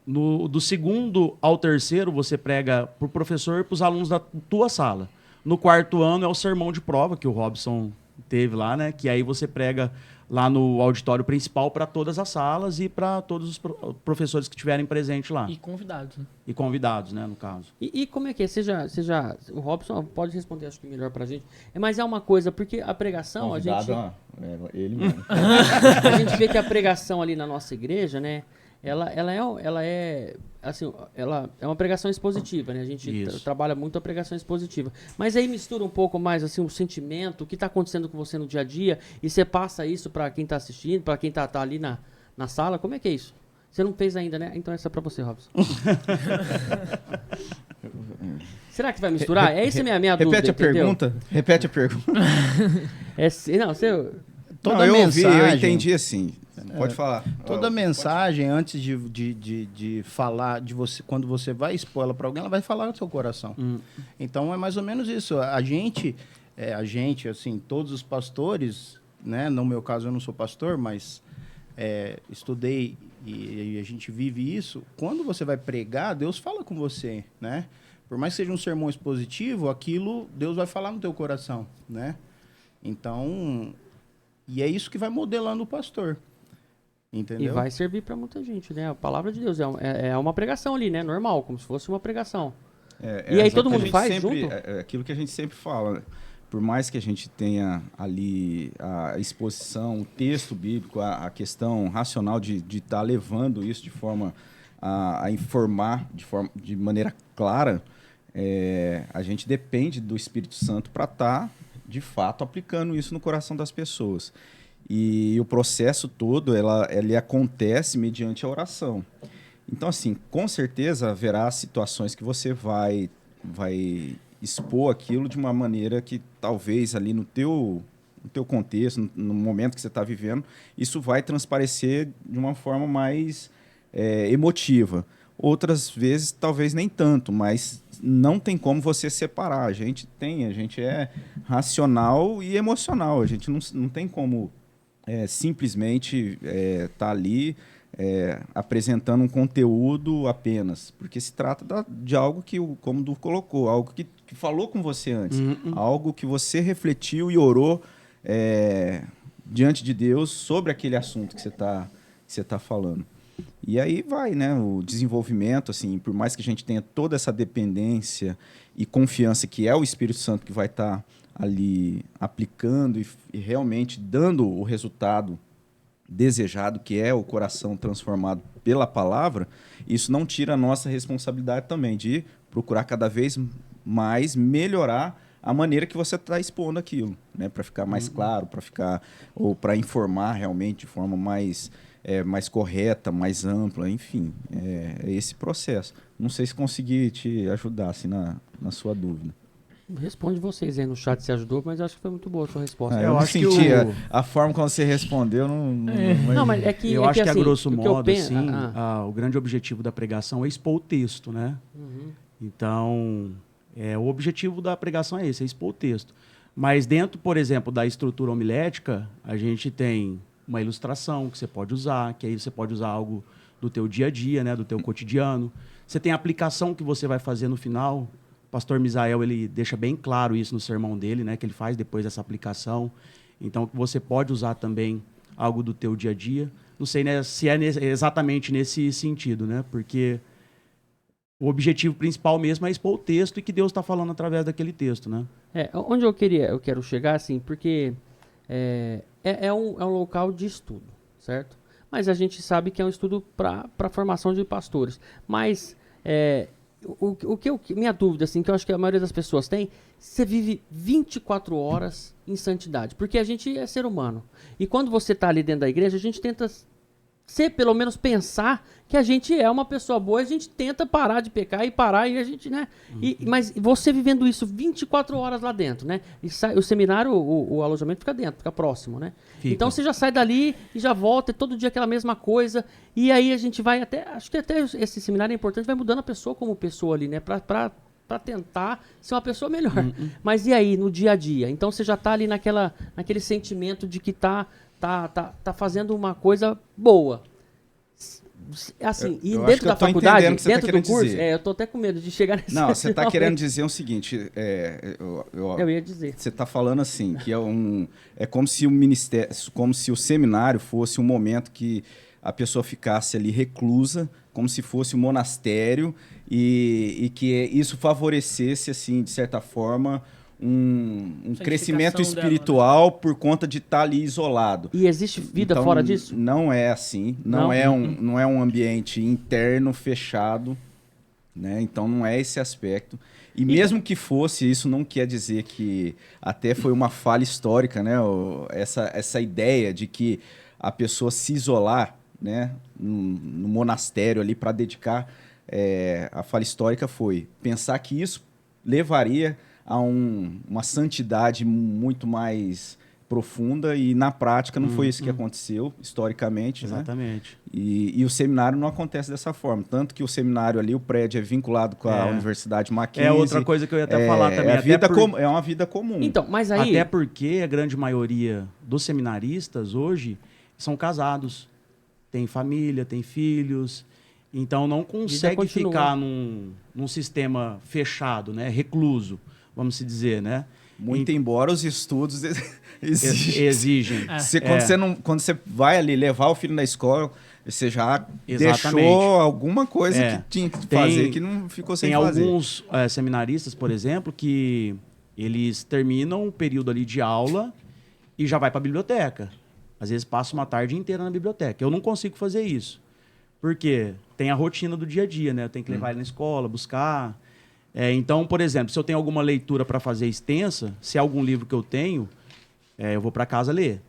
Do segundo ao terceiro, você prega para o professor e para os alunos da tua sala. No quarto ano é o sermão de prova, que o Robson teve lá, né? Que aí você prega lá no auditório principal para todas as salas e para todos os professores que estiverem presentes lá.
E convidados, né?
E convidados, né, no caso.
E como é que é? O Robson pode responder, acho que melhor pra gente. Mas é uma coisa, porque a pregação,
Convidado,
a gente...
ele mesmo.
A gente vê que a pregação ali na nossa igreja, né? Ela é uma pregação expositiva, né? A gente trabalha muito a pregação expositiva. Mas aí mistura um pouco mais assim o sentimento, o que está acontecendo com você no dia a dia, e você passa isso para quem está assistindo, para quem tá ali na sala. Como é que é isso? Você não fez ainda, né? Então essa é para você, Robson. Será que vai misturar? Essa é a minha dúvida.
Repete a pergunta.
Toda mensagem...
eu entendi assim. Pode falar.
Toda mensagem, antes de falar, quando você vai expor ela para alguém, ela vai falar do seu coração. Então, é mais ou menos isso. A gente, assim, todos os pastores, né? No meu caso, eu não sou pastor, mas estudei e a gente vive isso. Quando você vai pregar, Deus fala com você, né? Por mais que seja um sermão expositivo, aquilo Deus vai falar no teu coração, né? Então, e é isso que vai modelando o pastor. Entendeu?
E vai servir para muita gente, né? A palavra de Deus é uma pregação ali, né? Normal, como se fosse uma pregação. E aí todo mundo faz junto?
É aquilo que a gente sempre fala, né? Por mais que a gente tenha ali a exposição, o texto bíblico, a questão racional de estar levando isso de forma a informar de maneira clara, a gente depende do Espírito Santo para estar, de fato, aplicando isso no coração das pessoas. E o processo todo, ele acontece mediante a oração. Então, assim, com certeza haverá situações que você vai expor aquilo de uma maneira que talvez ali no teu contexto, no momento que você está vivendo, isso vai transparecer de uma forma mais emotiva. outras vezes talvez nem tanto, mas não tem como você separar. A gente é racional e emocional, a gente não tem como simplesmente tá ali apresentando um conteúdo apenas, porque se trata de algo que, como o Du colocou, algo que falou com você antes, algo que você refletiu e orou diante de Deus sobre aquele assunto que você tá falando. E aí vai, né, o desenvolvimento, assim, por mais que a gente tenha toda essa dependência e confiança que é o Espírito Santo que vai estar ali aplicando e realmente dando o resultado desejado, que é o coração transformado pela palavra, isso não tira a nossa responsabilidade também de procurar cada vez mais melhorar a maneira que você está expondo aquilo, né, para ficar mais claro, para informar realmente de forma mais correta, mais ampla, enfim, é esse processo. Não sei se consegui te ajudar assim, na sua dúvida.
Responde vocês aí no chat se ajudou, mas acho que foi muito boa a sua resposta.
Eu acho que a forma como você respondeu
mas é que
eu acho que
assim,
a grosso modo, assim, o grande objetivo da pregação é expor o texto, né? Então, o objetivo da pregação é esse, é expor o texto. Mas dentro, por exemplo, da estrutura homilética, a gente tem uma ilustração que você pode usar, que aí você pode usar algo do teu dia a dia, né, do teu cotidiano. Você tem a aplicação que você vai fazer no final. O pastor Misael, ele deixa bem claro isso no sermão dele, né, que ele faz depois dessa aplicação. Então, você pode usar também algo do teu dia a dia. Não sei, né, se é exatamente nesse sentido, né, porque o objetivo principal mesmo é expor o texto e que Deus está falando através daquele texto, né?
Onde eu quero chegar, assim, porque é um local de estudo, certo? Mas a gente sabe que é um estudo para a formação de pastores. Mas minha dúvida, assim, que eu acho que a maioria das pessoas tem, você vive 24 horas em santidade, porque a gente é ser humano. E quando você está ali dentro da igreja, a gente tenta pelo menos pensar que a gente é uma pessoa boa, a gente tenta parar de pecar e a gente, né? Mas você vivendo isso 24 horas lá dentro, né? E o seminário, o alojamento fica dentro, fica próximo, né?
Fica.
Então você já sai dali e já volta, todo dia aquela mesma coisa. E aí a gente vai acho que até esse seminário é importante, vai mudando a pessoa como pessoa ali, né? Pra tentar ser uma pessoa melhor. Mas e aí, no dia a dia? Então você já tá ali naquele sentimento de que tá fazendo uma coisa boa. Assim, e dentro da faculdade, dentro do curso, eu tô até com medo de chegar nesse
Não, você tá querendo dizer o seguinte,
eu ia dizer.
Você tá falando assim, que é como se o ministério, como se o seminário fosse um momento que a pessoa ficasse ali reclusa, como se fosse um monastério, e que isso favorecesse, assim, de certa forma, um crescimento espiritual dela, né? Por conta de estar ali isolado.
E existe vida
então,
fora disso?
Não é assim. Não é um ambiente interno fechado, né? Então não é esse aspecto. E mesmo que fosse, isso não quer dizer que até foi uma falha histórica, né? Essa ideia de que a pessoa se isolar, né, no monastério ali para dedicar, a falha histórica foi pensar que isso levaria a uma santidade muito mais profunda, e na prática não foi isso que aconteceu historicamente.
Exatamente.
Né? E o seminário não acontece dessa forma, tanto que o seminário ali, o prédio é vinculado com a Universidade Mackenzie.
É outra coisa que eu ia até falar também.
É uma vida comum.
Então, mas aí...
Até porque a grande maioria dos seminaristas hoje são casados, têm família, têm filhos, então não consegue ficar num sistema fechado, né, recluso, vamos se dizer, né?
Muito embora os estudos
exigem.
Quando você vai ali levar o filho na escola, você já deixou alguma coisa que tinha que fazer que não ficou sem fazer.
Tem alguns seminaristas, por exemplo, que eles terminam o período ali de aula e já vai para a biblioteca. Às vezes passa uma tarde inteira na biblioteca. Eu não consigo fazer isso. Por quê? Tem a rotina do dia a dia, né? Eu tenho que levar ele na escola, buscar... então, por exemplo, se eu tenho alguma leitura para fazer extensa, se é algum livro que eu tenho, eu vou para casa ler.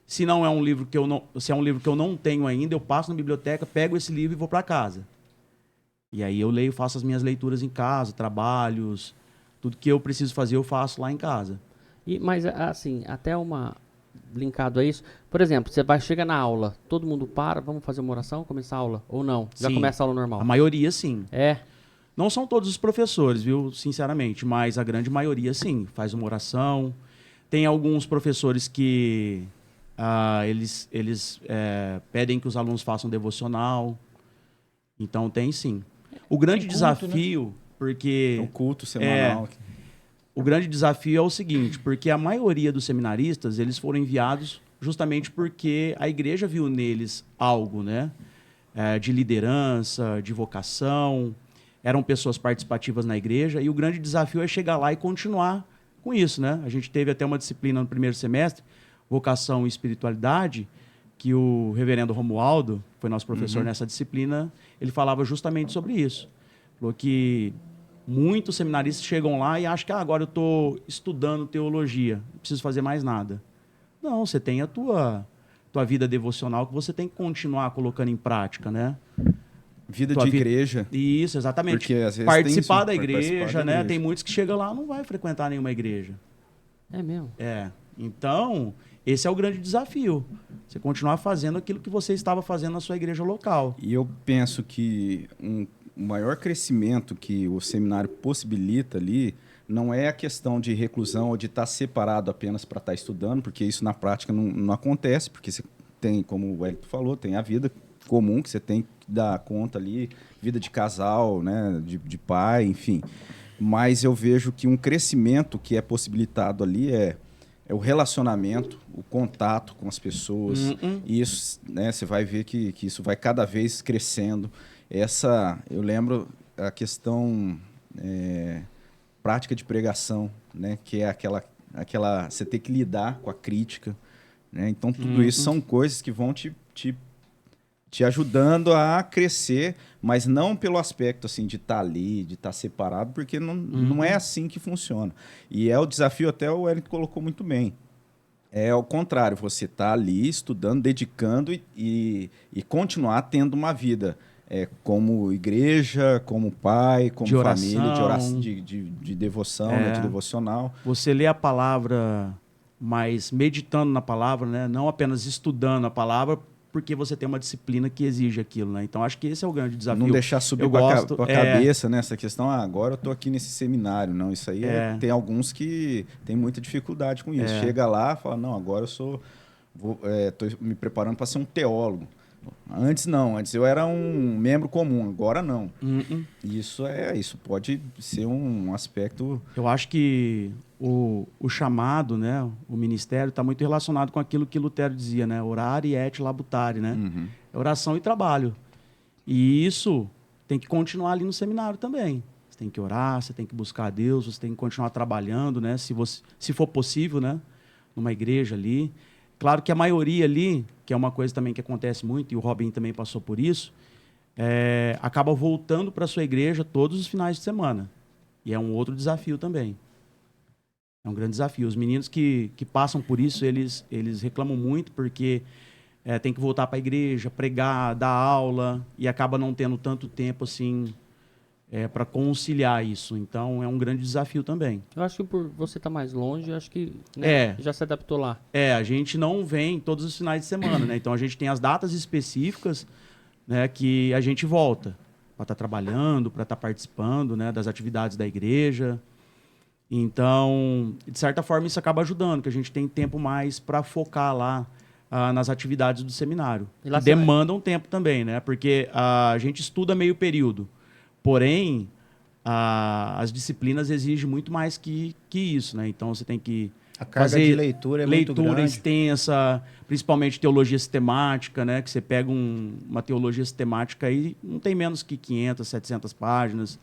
Se não é um livro que se é um livro que eu não tenho ainda, eu passo na biblioteca, pego esse livro e vou para casa. E aí eu leio, faço as minhas leituras em casa, trabalhos, tudo que eu preciso fazer eu faço lá em casa.
Mas assim, até uma linkado a isso. Por exemplo, você chega na aula, todo mundo para, vamos fazer uma oração, começar a aula? Ou não? Já
Sim,
começa a aula normal?
A maioria, sim.
É.
Não são todos os professores, viu, sinceramente, mas a grande maioria, sim, faz uma oração. Tem alguns professores que eles pedem que os alunos façam devocional. Então, tem sim. O grande
culto,
desafio,
né?
porque...
O culto semanal.
O grande desafio é o seguinte, porque a maioria dos seminaristas, eles foram enviados justamente porque a igreja viu neles algo, né? De liderança, de vocação, eram pessoas participativas na igreja, e o grande desafio é chegar lá e continuar com isso, né? A gente teve até uma disciplina no primeiro semestre, vocação e espiritualidade, que o reverendo Romualdo, que foi nosso professor nessa disciplina, ele falava justamente sobre isso. Falou que muitos seminaristas chegam lá e acham que agora eu estou estudando teologia, não preciso fazer mais nada. Não, você tem a tua vida devocional que você tem que continuar colocando em prática, né?
Vida de igreja.
Isso, exatamente.
Porque, às vezes,
participar
tem
da
isso,
igreja,
participar da
né?
igreja.
Tem muitos que chegam lá e não vai frequentar nenhuma igreja.
É mesmo?
Então, esse é o grande desafio. Você continuar fazendo aquilo que você estava fazendo na sua igreja local.
E eu penso que o maior crescimento que o seminário possibilita ali não é a questão de reclusão ou de estar separado apenas para estar estudando, porque isso na prática não acontece, porque você tem, como o Wellington falou, tem a vida comum que você tem que dar conta ali, vida de casal, né, de pai, enfim. Mas eu vejo que um crescimento que é possibilitado ali é o relacionamento, o contato com as pessoas. E isso, né, você vai ver que isso vai cada vez crescendo. Eu lembro a questão prática de pregação, né, que é aquela você ter que lidar com a crítica, né? Então tudo isso são coisas que vão te ajudando a crescer, mas não pelo aspecto assim de estar ali, de estar separado, porque não é assim que funciona. E é o desafio, até o Wellington colocou muito bem. É ao contrário, você está ali estudando, dedicando e continuar tendo uma vida como igreja, como pai, como
de
família, de
oração,
de devoção, né, de devocional.
Você lê a palavra, mas meditando na palavra, né? Não apenas estudando a palavra, porque você tem uma disciplina que exige aquilo, né? Então, acho que esse é o grande desafio.
Não deixar subir para a cabeça, né? Essa questão, agora eu estou aqui nesse seminário. Não, isso aí tem alguns que têm muita dificuldade com isso. Chega lá e fala, não, agora eu estou me preparando para ser um teólogo. Antes eu era um membro comum, agora não. Isso pode ser um aspecto...
Eu acho que o chamado, né, o ministério está muito relacionado com aquilo que Lutero dizia, né, orare et labutare, né? É oração e trabalho. E isso tem que continuar ali no seminário também. Você tem que orar, você tem que buscar a Deus, você tem que continuar trabalhando, né, se for possível, né, numa igreja ali. Claro que a maioria ali, que é uma coisa também que acontece muito, e o Robin também passou por isso, acaba voltando para a sua igreja todos os finais de semana. E é um outro desafio também. É um grande desafio. Os meninos que passam por isso, eles reclamam muito porque tem que voltar para a igreja, pregar, dar aula, e acaba não tendo tanto tempo assim para conciliar isso. Então, é um grande desafio também.
Eu acho que por você estar mais longe, acho que já se adaptou lá.
A gente não vem todos os finais de semana, né? Então, a gente tem as datas específicas, né, que a gente volta para estar trabalhando, para estar participando, né, das atividades da igreja. Então, de certa forma, isso acaba ajudando, que a gente tem tempo mais para focar lá nas atividades do seminário. E lá demandam tempo também, né? Porque a gente estuda meio período. Porém, as disciplinas exigem muito mais que isso, né? Então, você tem que
a carga
fazer
de leitura é muito grande.
Leitura extensa, principalmente teologia sistemática, né? Que você pega uma teologia sistemática aí, não tem menos que 500, 700 páginas.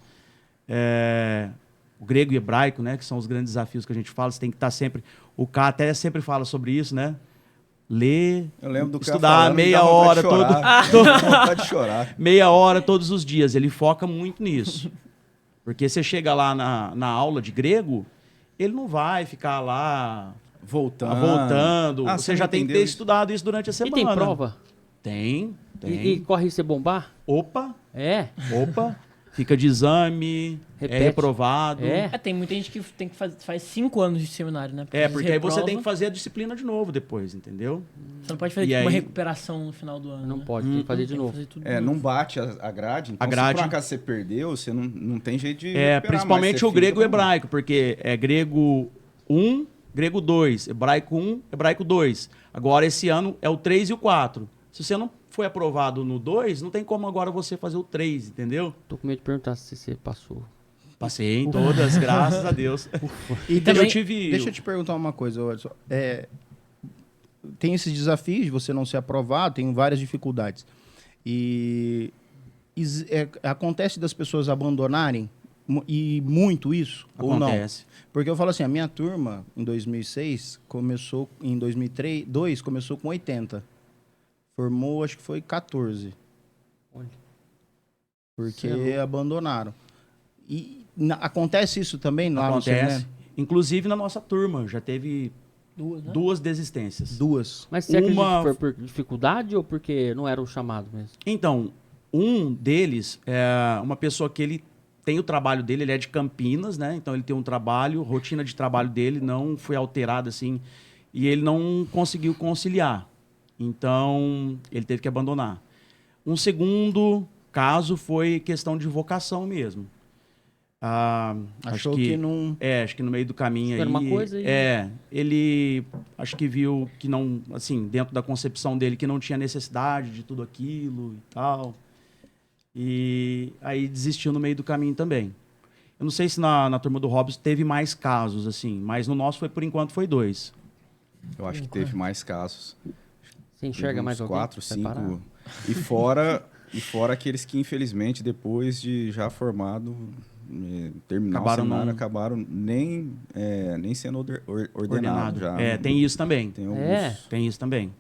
O grego e hebraico, né? Que são os grandes desafios que a gente fala. Você tem que estar sempre... O K até sempre fala sobre isso, né? Ler, estudar meia hora
pode chorar.
Meia hora todos os dias. Ele foca muito nisso. Porque você chega lá na aula de grego, ele não vai ficar lá voltando. Você já tem que ter estudado isso durante a semana.
E tem prova?
Tem.
E corre você bombar?
Opa!
É?
Opa! Fica de exame,
Repete.
é reprovado.
Tem muita gente que faz 5 anos de seminário, né?
Porque aí você tem que fazer a disciplina de novo depois, entendeu?
Você não pode fazer uma recuperação no final do ano.
Não
né?
pode, tem que fazer de novo.
Não bate a grade. Então,
A grade.
se por acaso você perdeu, você não tem jeito de recuperar mais,
Principalmente o grego e o hebraico, porque é grego 1, grego 2, hebraico 1, hebraico 2. Agora, esse ano, é o 3 e o 4. Se você não foi aprovado no 2, não tem como agora você fazer o 3, entendeu?
Tô com medo de perguntar se você passou.
Passei em todas, graças a Deus.
E
também,
deixa eu te perguntar uma coisa, Edson. Tem esses desafios de você não ser aprovado, tem várias dificuldades. E acontece das pessoas abandonarem e muito isso
Acontece.
ou não? Porque eu falo assim, a minha turma em 2006 começou, em 2002 começou com 80. Formou, acho que foi 14.
Olha.
Porque abandonaram. E acontece isso também lá no
Acontece.
seminário?
Inclusive na nossa turma, já teve 2 desistências.
2.
Mas você acredita que foi por dificuldade ou porque não era o chamado mesmo?
Então, um deles é uma pessoa que ele tem o trabalho dele, ele é de Campinas, né? Então ele tem um trabalho, rotina de trabalho dele não foi alterada assim, e ele não conseguiu conciliar. Então, ele teve que abandonar. Um segundo caso foi questão de vocação mesmo.
Achou que não...
acho que no meio do caminho
Era
aí...
uma coisa e...
ele acho que viu que não, assim, dentro da concepção dele, que não tinha necessidade de tudo aquilo e tal. E aí desistiu no meio do caminho também. Eu não sei se na turma do Robson teve mais casos, assim, mas no nosso, por enquanto, foi 2.
Eu acho que teve mais casos.
Você enxerga mais alguém?
4, 5. E fora aqueles que, infelizmente, depois de já formado, terminar o seminário, acabaram nem sendo ordenado já.
Tem isso também.
Tem
isso também.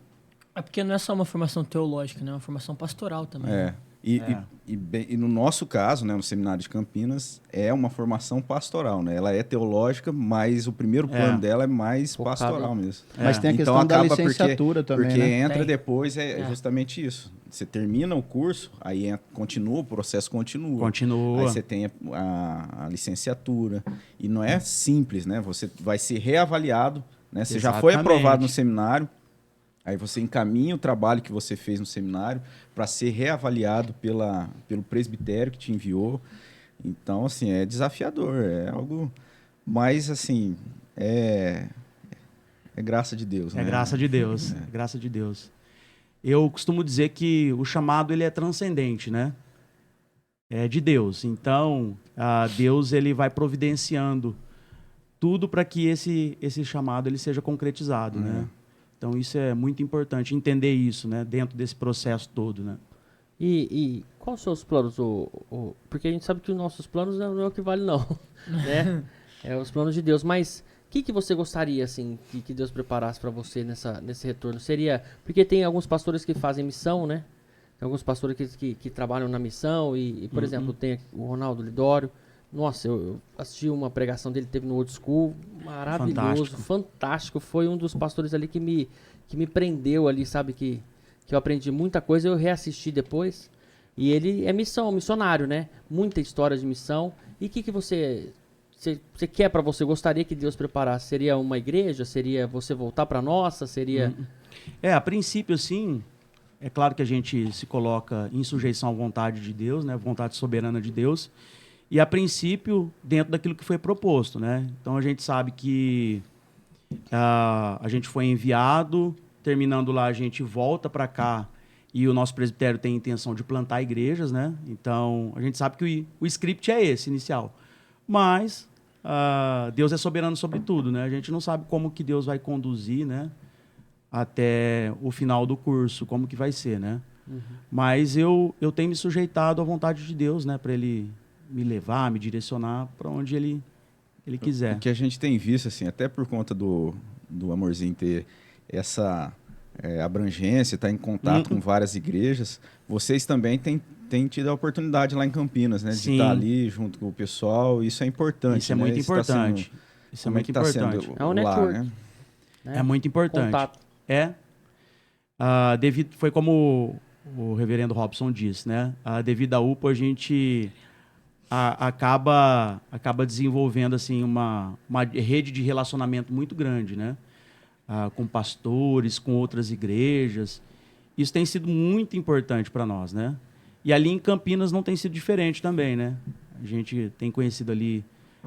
É porque não é só uma formação teológica, né? É uma formação pastoral também.
E no nosso caso, né, no Seminário de Campinas, é uma formação pastoral, né? Ela é teológica, mas o primeiro plano dela é mais pastoral mesmo.
Mas tem a questão da licenciatura também,
porque
né?
entra depois, justamente isso. Você termina o curso, aí continua, o processo continua. Aí você tem a licenciatura. E não é simples, né? Você vai ser reavaliado, né? Você já foi aprovado no seminário, aí você encaminha o trabalho que você fez no seminário para ser reavaliado pelo presbitério que te enviou. Então, assim, é desafiador, é algo... Mas, assim, é graça de Deus, né?
É graça de Deus, graça de Deus. Eu costumo dizer que o chamado, ele é transcendente, né? É de Deus. Então, Deus, ele vai providenciando tudo para que esse chamado ele seja concretizado, né? Então, isso é muito importante, entender isso, né? Dentro desse processo todo, né?
E quais são os planos? Porque a gente sabe que os nossos planos não é o que vale, não. Né? É os planos de Deus. Mas o que você gostaria, assim, que Deus preparasse para você nesse retorno? Seria... Porque tem alguns pastores que fazem missão, né? Tem alguns pastores que trabalham na missão. E por exemplo, tem o Ronaldo Lidório. Nossa, eu assisti uma pregação dele, teve no Old School, maravilhoso, fantástico. Foi um dos pastores ali que me prendeu ali, sabe, que eu aprendi muita coisa, eu reassisti depois. E ele é missionário, né? Muita história de missão. E o que você quer para você? Gostaria que Deus preparasse? Seria uma igreja? Seria você voltar para nossa? Seria...
A princípio, sim, é claro que a gente se coloca em sujeição à vontade de Deus, né? Vontade soberana de Deus. E, a princípio, dentro daquilo que foi proposto, né? Então, a gente sabe que a gente foi enviado, terminando lá, a gente volta para cá e o nosso presbitério tem a intenção de plantar igrejas, né? Então, a gente sabe que o script é esse, inicial. Mas Deus é soberano sobre tudo, né? A gente não sabe como que Deus vai conduzir, né? Até o final do curso, como que vai ser, né? Mas eu tenho me sujeitado à vontade de Deus, né? Para Ele me levar, me direcionar para onde ele quiser.
O que a gente tem visto, assim, até por conta do Amorzinho ter essa abrangência, estar em contato com várias igrejas, vocês também têm tido a oportunidade lá em Campinas, né? De estar ali junto com o pessoal, isso é importante.
Isso é muito importante. Isso é muito importante.
É um network.
Né?
É muito importante.
Contato.
Foi como o reverendo Robson disse, né? Devido à UPA, a gente acaba desenvolvendo assim uma rede de relacionamento muito grande, né? Com pastores, com outras igrejas. Isso tem sido muito importante para nós, né? E ali em Campinas não tem sido diferente também, né? A gente tem conhecido ali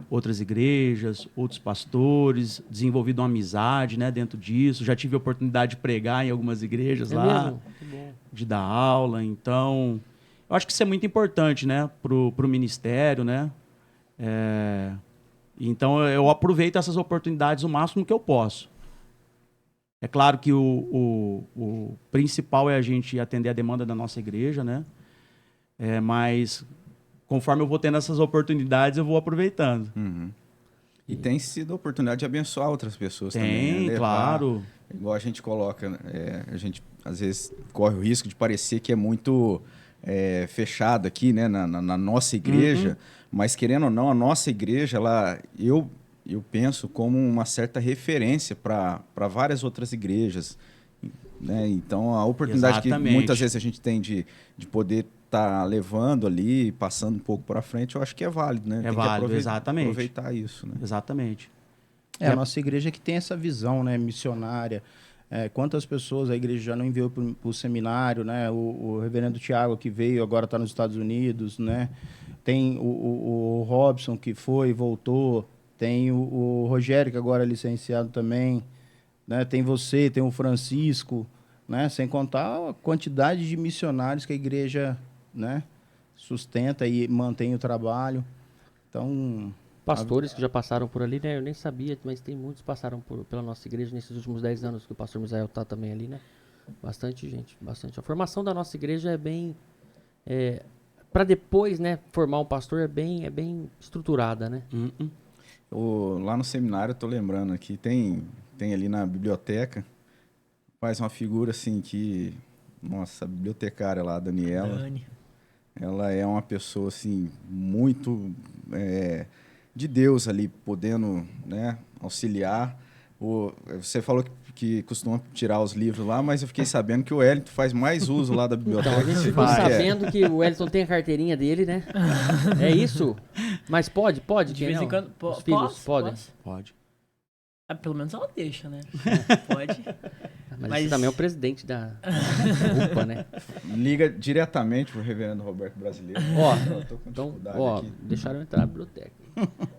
outras igrejas, outros pastores, desenvolvido uma amizade, né, dentro disso. Já tive a oportunidade de pregar em algumas igrejas lá,
mesmo? Que bom.
De dar aula. Então, eu acho que isso é muito importante, né, pro ministério, né? Então, eu aproveito essas oportunidades o máximo que eu posso. É claro que o principal é a gente atender a demanda da nossa igreja, né? Mas conforme eu vou tendo essas oportunidades, eu vou aproveitando.
Uhum. E tem sido a oportunidade de abençoar outras pessoas
tem,
também. Né?
Claro.
Igual a gente coloca, a gente às vezes corre o risco de parecer que é muito fechado aqui, né, na nossa igreja, mas querendo ou não, a nossa igreja, eu penso como uma certa referência para várias outras igrejas. Né? Então, a oportunidade que muitas vezes a gente tem de poder estar levando ali, passando um pouco para frente, eu acho que é válido, né?
É válido, exatamente.
Aproveitar isso, né?
Exatamente.
A nossa igreja que tem essa visão, né, missionária. Quantas pessoas a igreja já não enviou para o seminário, né? O reverendo Tiago que veio, agora está nos Estados Unidos, né? Tem o Robson que foi, voltou. Tem o Rogério que agora é licenciado também, né? Tem você, tem o Francisco, né? Sem contar a quantidade de missionários que a igreja, né, sustenta e mantém o trabalho. Então,
pastores que já passaram por ali, né? Eu nem sabia, mas tem muitos que passaram pela nossa igreja nesses últimos 10 anos que o pastor Misael está também ali, né? Bastante gente, bastante. A formação da nossa igreja é bem... para depois, né, formar um pastor é bem estruturada, né?
Lá no seminário, eu tô lembrando aqui, tem ali na biblioteca, faz uma figura assim que... Nossa, a bibliotecária lá, a Daniela, ela é uma pessoa assim, muito de Deus ali, podendo, né, auxiliar. Você falou que costuma tirar os livros lá, mas eu fiquei sabendo que o Wellington faz mais uso lá da biblioteca.
Então, a gente ficou sabendo que o Wellington tem a carteirinha dele, né? É isso? Mas pode?
De vez em quando.
Os filhos podem?
Pode.
Pelo menos ela deixa, né? Pode.
Mas você também é o presidente da UPA, né?
Liga diretamente pro reverendo Roberto Brasileiro.
Ó,
eu tô com
então,
dificuldade aqui.
deixaram eu entrar na biblioteca.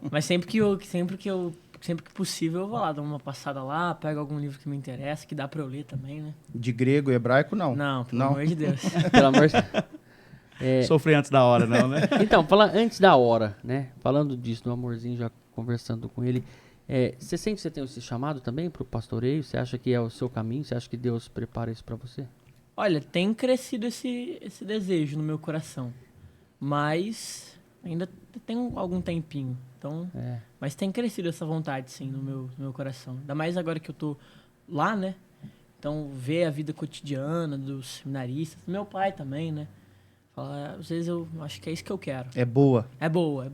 Mas sempre que possível eu vou lá, dou uma passada lá, pego algum livro que me interessa, que dá pra eu ler também, né?
de grego e hebraico, não.
Não, pelo amor de Deus.
Pelo amor de Deus.
Sofrer antes da hora, não, né?
Então, antes da hora, né? Falando disso, do amorzinho, já conversando com ele, você sente que você tem esse chamado também pro pastoreio? Você acha que é o seu caminho? Você acha que Deus prepara isso pra você?
Olha, tem crescido esse desejo no meu coração, mas ainda tem algum tempinho. Então, mas tem crescido essa vontade, sim, no meu coração. Ainda mais agora que eu tô lá, né? Então, ver a vida cotidiana dos seminaristas, do meu pai também, né? Às vezes eu acho que é isso que eu quero.
É boa.
É boa.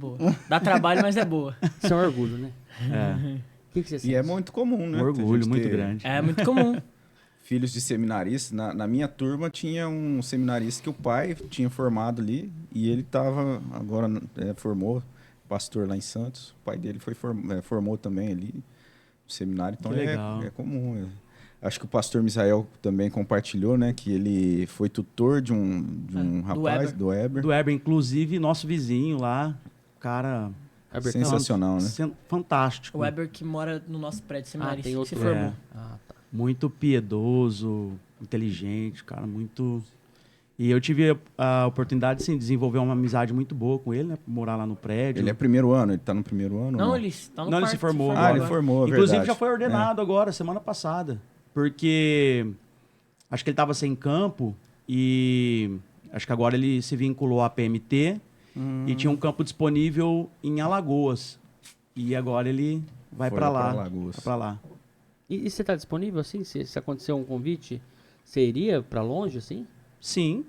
Dá trabalho, mas é boa.
Isso é um orgulho, né? O que você sente?
E é muito comum, né?
Um orgulho muito
ter
grande.
É muito comum.
Filhos de seminaristas. Na minha turma tinha um seminarista que o pai tinha formado ali e ele estava agora formou pastor lá em Santos. O pai dele formou também ali no seminário. Então é comum. Acho que o pastor Misael também compartilhou, né? Que ele foi tutor de um rapaz, do Weber.
Do Weber, inclusive, nosso vizinho lá, cara...
Sensacional, né?
Fantástico.
O Weber que mora no nosso prédio seminarista,
tem outro,
se formou.
Tá.
Muito piedoso, inteligente, cara, muito... E eu tive a oportunidade, sim, de desenvolver uma amizade muito boa com ele, né? Morar lá no prédio.
Ele é primeiro ano? Ele tá no primeiro ano?
Não, ele tá no quarto.
Ele se formou.
Ele formou,
inclusive,
verdade.
já foi ordenado agora, semana passada. Porque acho que ele estava sem campo e acho que agora ele se vinculou à PMT e tinha um campo disponível em Alagoas. E agora ele vai para lá. Para lá.
E você tá disponível, assim? Se acontecer um convite, você iria para longe, assim?
Sim.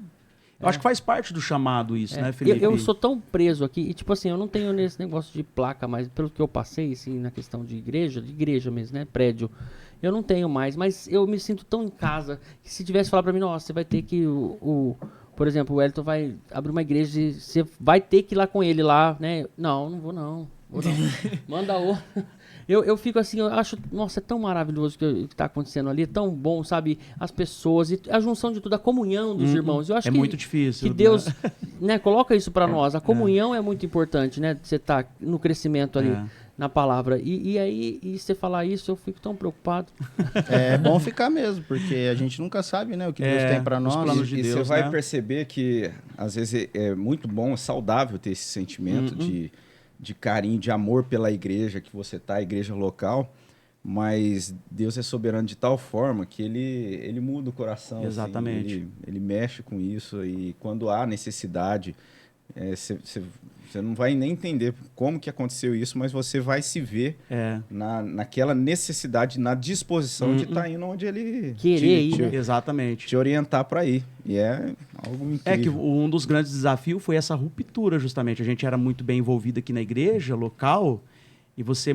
Eu acho que faz parte do chamado isso, né, Felipe?
Eu sou tão preso aqui, e tipo assim, eu não tenho nesse negócio de placa, mas pelo que eu passei, assim, na questão de igreja mesmo, né, prédio, eu não tenho mais, mas eu me sinto tão em casa, que se tivesse falar pra mim, nossa, você vai ter que o por exemplo, o Wellington vai abrir uma igreja e você vai ter que ir lá com ele lá, né? Não vou não. Manda outro. Eu fico assim, eu acho, nossa, é tão maravilhoso o que está acontecendo ali, é tão bom, sabe? As pessoas e a junção de tudo, a comunhão dos irmãos. Eu acho que
muito difícil.
Que Deus, né, coloca isso para nós. A comunhão é muito importante, né? Você tá no crescimento ali na palavra. E aí, você falar isso, eu fico tão preocupado.
É bom ficar mesmo, porque a gente nunca sabe, né, o que Deus tem para nós.
Planos de
e
Deus,
você vai
né?
perceber que, às vezes, é muito bom, é saudável ter esse sentimento de carinho, de amor pela igreja que você tá, a igreja local, mas Deus é soberano de tal forma que ele muda o coração.
Exatamente.
Assim, ele mexe com isso e quando há necessidade, você não vai nem entender como que aconteceu isso, mas você vai se ver naquela necessidade, na disposição de estar indo onde ele
querer ir, né?
Exatamente.
te orientar para ir. E é algo incrível.
É que um dos grandes desafios foi essa ruptura, justamente. A gente era muito bem envolvido aqui na igreja local e você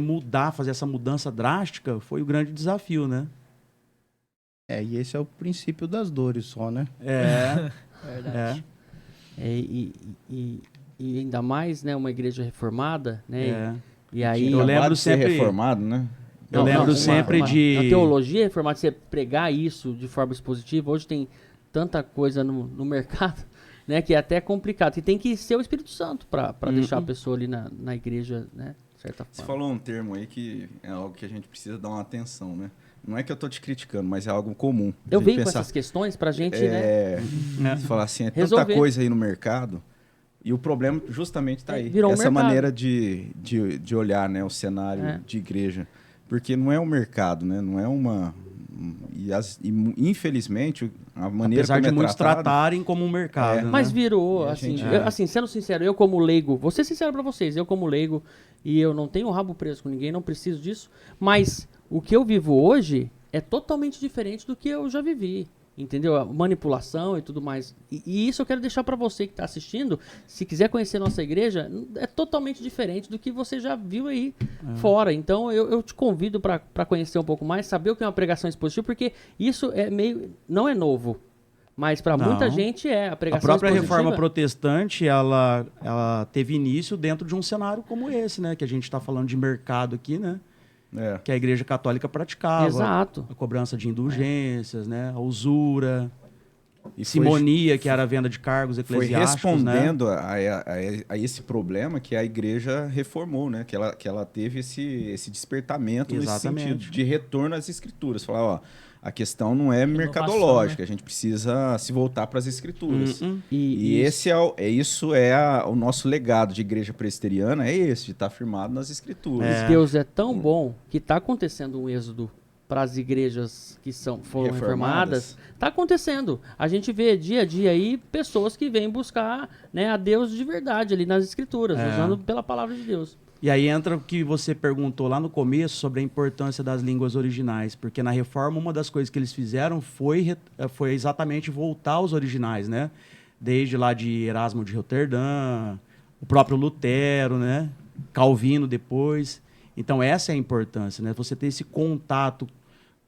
fazer essa mudança drástica foi o grande desafio, né?
E esse é o princípio das dores só, né?
Verdade. E ainda mais, né, uma igreja reformada, né? E aí
Eu lembro sempre
de ser reformado, né?
Eu lembro sempre de
a teologia reformada, você pregar isso de forma expositiva. Hoje tem tanta coisa no mercado, né, que é até complicado. E tem que ser o Espírito Santo para deixar a pessoa ali na igreja, né, de certa forma.
Você falou um termo aí que é algo que a gente precisa dar uma atenção, né? Não é que eu tô te criticando, mas é algo comum.
Eu venho com essas questões pra gente, né?
Você falar assim, é
resolver.
tanta coisa aí no mercado e o problema justamente está aí.
Virou
Essa
um mercado.
maneira de olhar, né, o cenário de igreja. Porque não é um mercado, né? Não é uma... infelizmente, a maneira
apesar
como
de muitos tratarem como um mercado, né?
Mas virou, assim, sendo sincero, eu como leigo, vou ser sincero pra vocês, eu como leigo, e eu não tenho o rabo preso com ninguém, não preciso disso, mas o que eu vivo hoje é totalmente diferente do que eu já vivi. Entendeu? A manipulação e tudo mais. E isso eu quero deixar para você que está assistindo. Se quiser conhecer nossa igreja, é totalmente diferente do que você já viu aí fora. Então eu te convido para conhecer um pouco mais, saber o que é uma pregação expositiva, porque isso não é novo. Mas para muita gente a pregação
expositiva. A própria
expositiva...
reforma protestante, ela teve início dentro de um cenário como esse, né? Que a gente está falando de mercado aqui, né? Que a Igreja Católica praticava.
Exato.
A cobrança de indulgências, né? A usura, e simonia, que era a venda de cargos eclesiásticos.
Foi respondendo a esse problema que a Igreja reformou, né? Que ela teve esse despertamento nesse sentido de retorno às Escrituras. Falar, ó, a questão não é mercadológica, né? A gente precisa se voltar para as Escrituras. E isso é o nosso legado de igreja presbiteriana, é esse, de estar firmado nas Escrituras.
Deus é tão bom que está acontecendo um êxodo para as igrejas que foram reformadas. Está acontecendo. A gente vê dia a dia aí pessoas que vêm buscar, né, a Deus de verdade ali nas Escrituras, usando pela palavra de Deus.
E aí entra o que você perguntou lá no começo sobre a importância das línguas originais, porque na reforma uma das coisas que eles fizeram foi exatamente voltar aos originais, né? Desde lá de Erasmo de Roterdã, o próprio Lutero, né? Calvino depois. Então essa é a importância, né? Você ter esse contato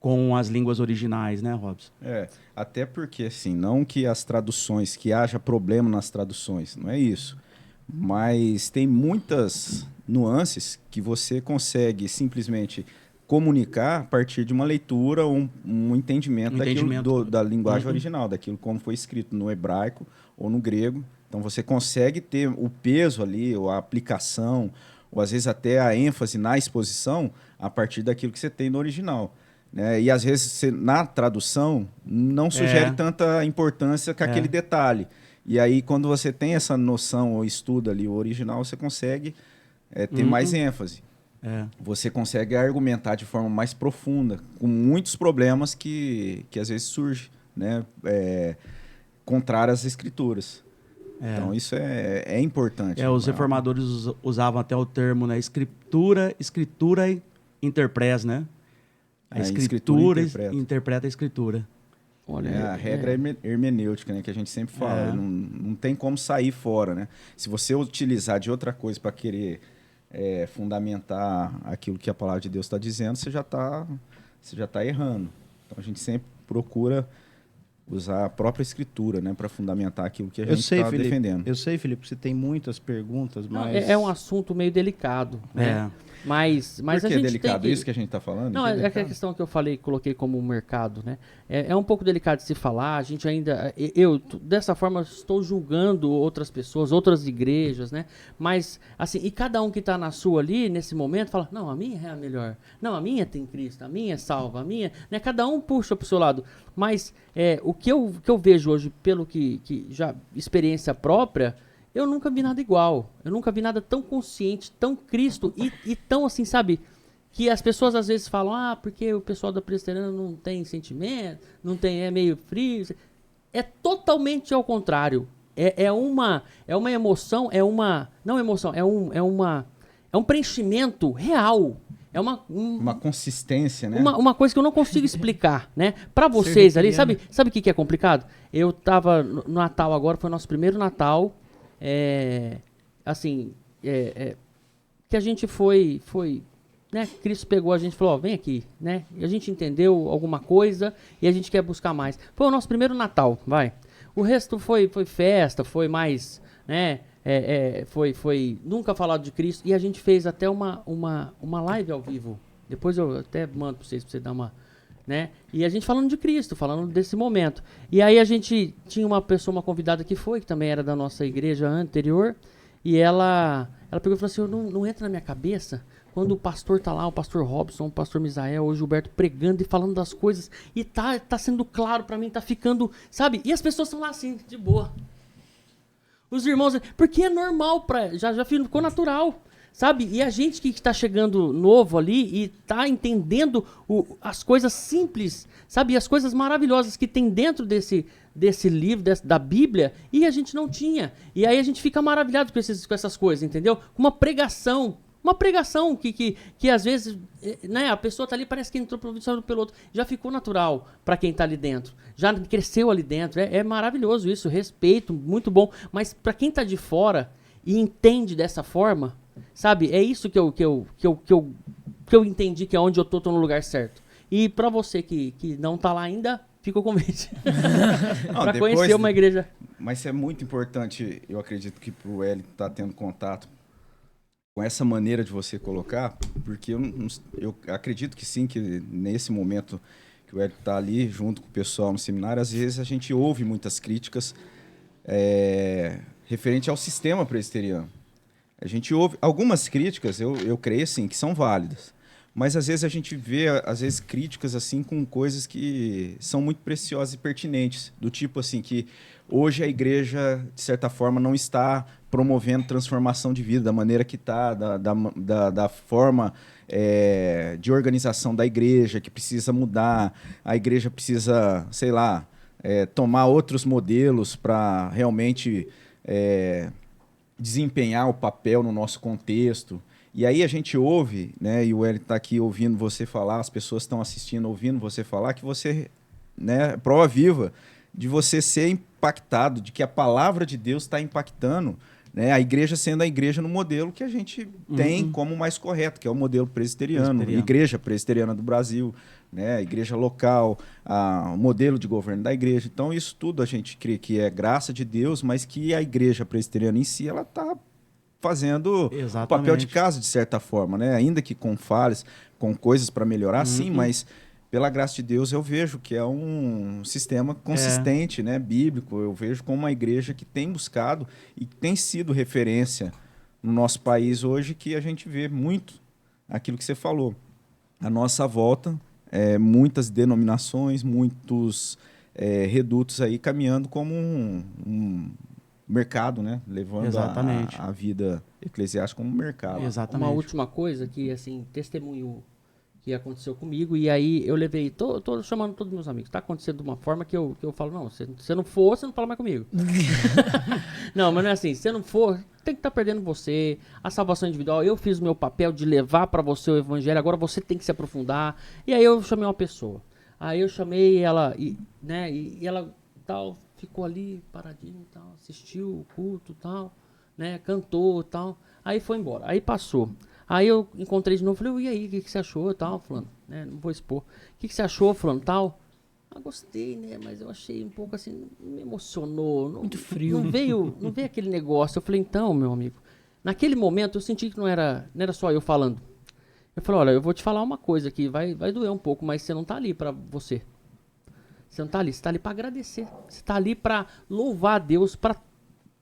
com as línguas originais, né, Robson?
Até porque, assim, não que as traduções, que haja problema nas traduções, não é isso. Mas tem muitas nuances que você consegue simplesmente comunicar a partir de uma leitura ou um entendimento da linguagem original, daquilo como foi escrito no hebraico ou no grego. Então você consegue ter o peso ali, ou a aplicação, ou às vezes até a ênfase na exposição a partir daquilo que você tem no original. Né? E às vezes na tradução não sugere tanta importância com aquele detalhe. E aí, quando você tem essa noção ou estuda ali o original, você consegue ter mais ênfase. Você consegue argumentar de forma mais profunda, com muitos problemas que às vezes surgem, né? Contrárias às Escrituras. Então, isso é importante.
Os reformadores usavam até o termo, né? Escritura e interpres, né? A escritura interpreta a Escritura.
Olha, a regra hermenêutica, né, que a gente sempre fala, não tem como sair fora, né? Se você utilizar de outra coisa para querer fundamentar aquilo que a palavra de Deus está dizendo, você já tá errando. Então a gente sempre procura usar a própria escritura, né, para fundamentar aquilo que a gente está defendendo.
Eu sei, Felipe, você tem muitas perguntas, mas...
Não, é um assunto meio delicado, né? Mas
Por
a
que
gente
delicado?
tem que...
Isso que a gente está falando?
Não, é a questão que eu falei, coloquei como mercado, né? É um pouco delicado de se falar, a gente ainda... dessa forma, estou julgando outras pessoas, outras igrejas, né? Mas, assim, e cada um que está na sua ali, nesse momento, fala, não, a minha é a melhor. Não, a minha tem Cristo, a minha é salva, a minha... Né? Cada um puxa para o seu lado. Mas o que eu vejo hoje, pelo que já experiência própria... Eu nunca vi nada igual. Eu nunca vi nada tão consciente, tão Cristo e tão assim, sabe? Que as pessoas às vezes falam, porque o pessoal da presbiteriana não tem sentimento, não tem, é meio frio. É totalmente ao contrário. É uma emoção, não emoção, é um preenchimento real. É
uma consistência, né?
Uma coisa que eu não consigo explicar, né? Para vocês ali, sabe o que é complicado? Eu tava no Natal agora, foi o nosso primeiro Natal. Que a gente foi, né? Cristo pegou a gente e falou, vem aqui, né? E a gente entendeu alguma coisa e a gente quer buscar mais. Foi o nosso primeiro Natal, vai. O resto foi festa, foi mais, né? Foi nunca falado de Cristo e a gente fez até uma live ao vivo. Depois eu até mando pra você dar uma... Né? E a gente falando de Cristo, falando desse momento. E aí a gente tinha uma convidada que também era da nossa igreja anterior, e ela pegou e falou assim, não entra na minha cabeça quando o pastor tá lá, o pastor Robson, o pastor Misael, o Gilberto pregando e falando das coisas, e tá sendo claro pra mim, tá ficando, sabe? E as pessoas estão lá assim, de boa. Os irmãos, porque é normal, já ficou natural. Sabe? E a gente que está chegando novo ali e está entendendo as coisas simples, sabe? E as coisas maravilhosas que tem dentro desse livro, da Bíblia, e a gente não tinha. E aí a gente fica maravilhado com essas coisas, entendeu? Uma pregação que às vezes, né, a pessoa está ali, parece que entrou por um pelo outro. Já ficou natural para quem está ali dentro. Já cresceu ali dentro. É maravilhoso isso, respeito, muito bom. Mas para quem está de fora e entende dessa forma... Sabe, é isso que eu entendi, que é onde eu tô no lugar certo. E pra você que não tá lá ainda, fica o convite. Pra conhecer uma igreja.
Mas é muito importante, eu acredito que pro Hélio tá tendo contato com essa maneira de você colocar, porque eu acredito que sim, que nesse momento que o Hélio tá ali junto com o pessoal no seminário, às vezes a gente ouve muitas críticas referente ao sistema presbiteriano. A gente ouve algumas críticas, eu creio assim, que são válidas. Mas às vezes a gente vê críticas assim com coisas que são muito preciosas e pertinentes. Do tipo assim, que hoje a igreja, de certa forma, não está promovendo transformação de vida da maneira que está, da forma de organização da igreja, que precisa mudar. A igreja precisa, sei lá, tomar outros modelos para realmente... desempenhar o papel no nosso contexto. E aí a gente ouve, né, e o Hélio está aqui ouvindo você falar, as pessoas estão assistindo, ouvindo você falar, que você, né, prova viva de você ser impactado, de que a palavra de Deus está impactando, né, a igreja sendo a igreja no modelo que a gente tem como mais correto, que é o modelo presbiteriano, igreja presbiteriana do Brasil, né, a igreja local, o modelo de governo da igreja. Então, isso tudo a gente crê que é graça de Deus, mas que a igreja presbiteriana em si, ela está fazendo o papel de casa, de certa forma, né? Ainda que com falhas, com coisas para melhorar, sim, mas pela graça de Deus eu vejo que é um sistema consistente, né, bíblico. Eu vejo como uma igreja que tem buscado e tem sido referência no nosso país hoje, que a gente vê muito aquilo que você falou. A nossa volta... muitas denominações, muitos redutos aí caminhando como um mercado, né? Levando a vida eclesiástica como mercado.
Exatamente. Uma última coisa que, assim, testemunho que aconteceu comigo, e aí eu levei, tô chamando todos os meus amigos, tá acontecendo de uma forma que eu falo, não, se você não for, você não fala mais comigo. Não, mas não é assim, se você não for, tem que estar perdendo você, a salvação individual, eu fiz o meu papel de levar para você o evangelho, agora você tem que se aprofundar. E aí eu chamei uma pessoa, aí eu chamei ela, e ela tal, ficou ali paradinho, tal, assistiu o culto, tal, né, cantou, tal, aí foi embora, aí passou. Aí eu encontrei de novo, falei, e aí, o que você achou, tal, fulano, né, não vou expor. O que você achou, fulano, tal? gostei, né? Mas eu achei um pouco assim, não me emocionou.
Muito frio.
Não veio aquele negócio. Eu falei, então, meu amigo, naquele momento eu senti que não era só eu falando. Eu falei, olha, eu vou te falar uma coisa aqui, vai doer um pouco, mas você não tá ali pra você. Você não tá ali, você tá ali pra agradecer. Você tá ali pra louvar a Deus,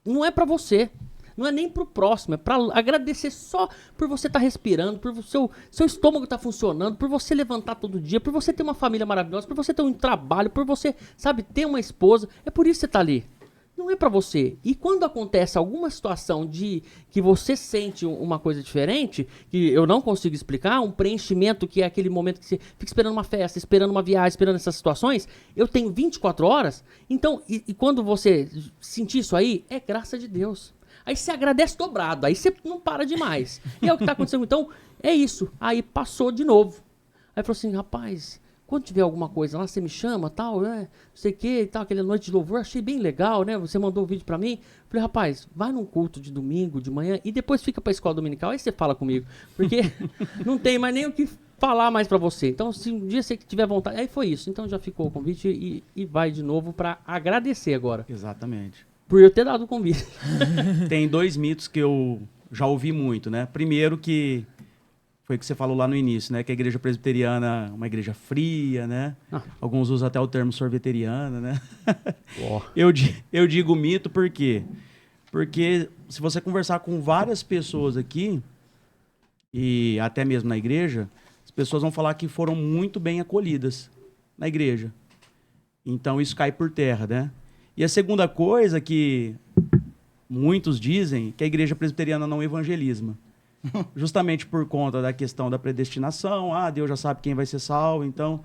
não é pra você. Não é nem pro próximo, é pra agradecer só por você estar respirando, por seu estômago estar funcionando, por você levantar todo dia, por você ter uma família maravilhosa, por você ter um trabalho, por você, sabe, ter uma esposa. É por isso que você tá ali. Não é pra você. E quando acontece alguma situação de que você sente uma coisa diferente, que eu não consigo explicar, um preenchimento que é aquele momento que você fica esperando uma festa, esperando uma viagem, esperando essas situações, eu tenho 24 horas. Então, e quando você sentir isso aí, é graça de Deus. Aí você agradece dobrado, aí você não para demais. E é o que tá acontecendo. Então, é isso. Aí passou de novo. Aí falou assim, rapaz, quando tiver alguma coisa lá, você me chama, tal, né? Não sei o que, tal, aquela noite de louvor, achei bem legal, né? Você mandou um vídeo pra mim. Falei, rapaz, vai num culto de domingo, de manhã, e depois fica pra escola dominical, aí você fala comigo. Porque não tem mais nem o que falar mais pra você. Então, se um dia você tiver vontade... Aí foi isso. Então já ficou o convite e vai de novo pra agradecer agora.
Exatamente.
Por eu ter dado o convite.
Tem 2 mitos que eu já ouvi muito, né? Primeiro que foi o que você falou lá no início, né? Que a igreja presbiteriana é uma igreja fria, né? Alguns usam até o termo sorveteriana, né? Eu digo mito por quê? Porque se você conversar com várias pessoas aqui, e até mesmo na igreja, as pessoas vão falar que foram muito bem acolhidas na igreja. Então isso cai por terra, né? E a segunda coisa que muitos dizem que a igreja presbiteriana não evangeliza. Justamente por conta da questão da predestinação. Deus já sabe quem vai ser salvo, então...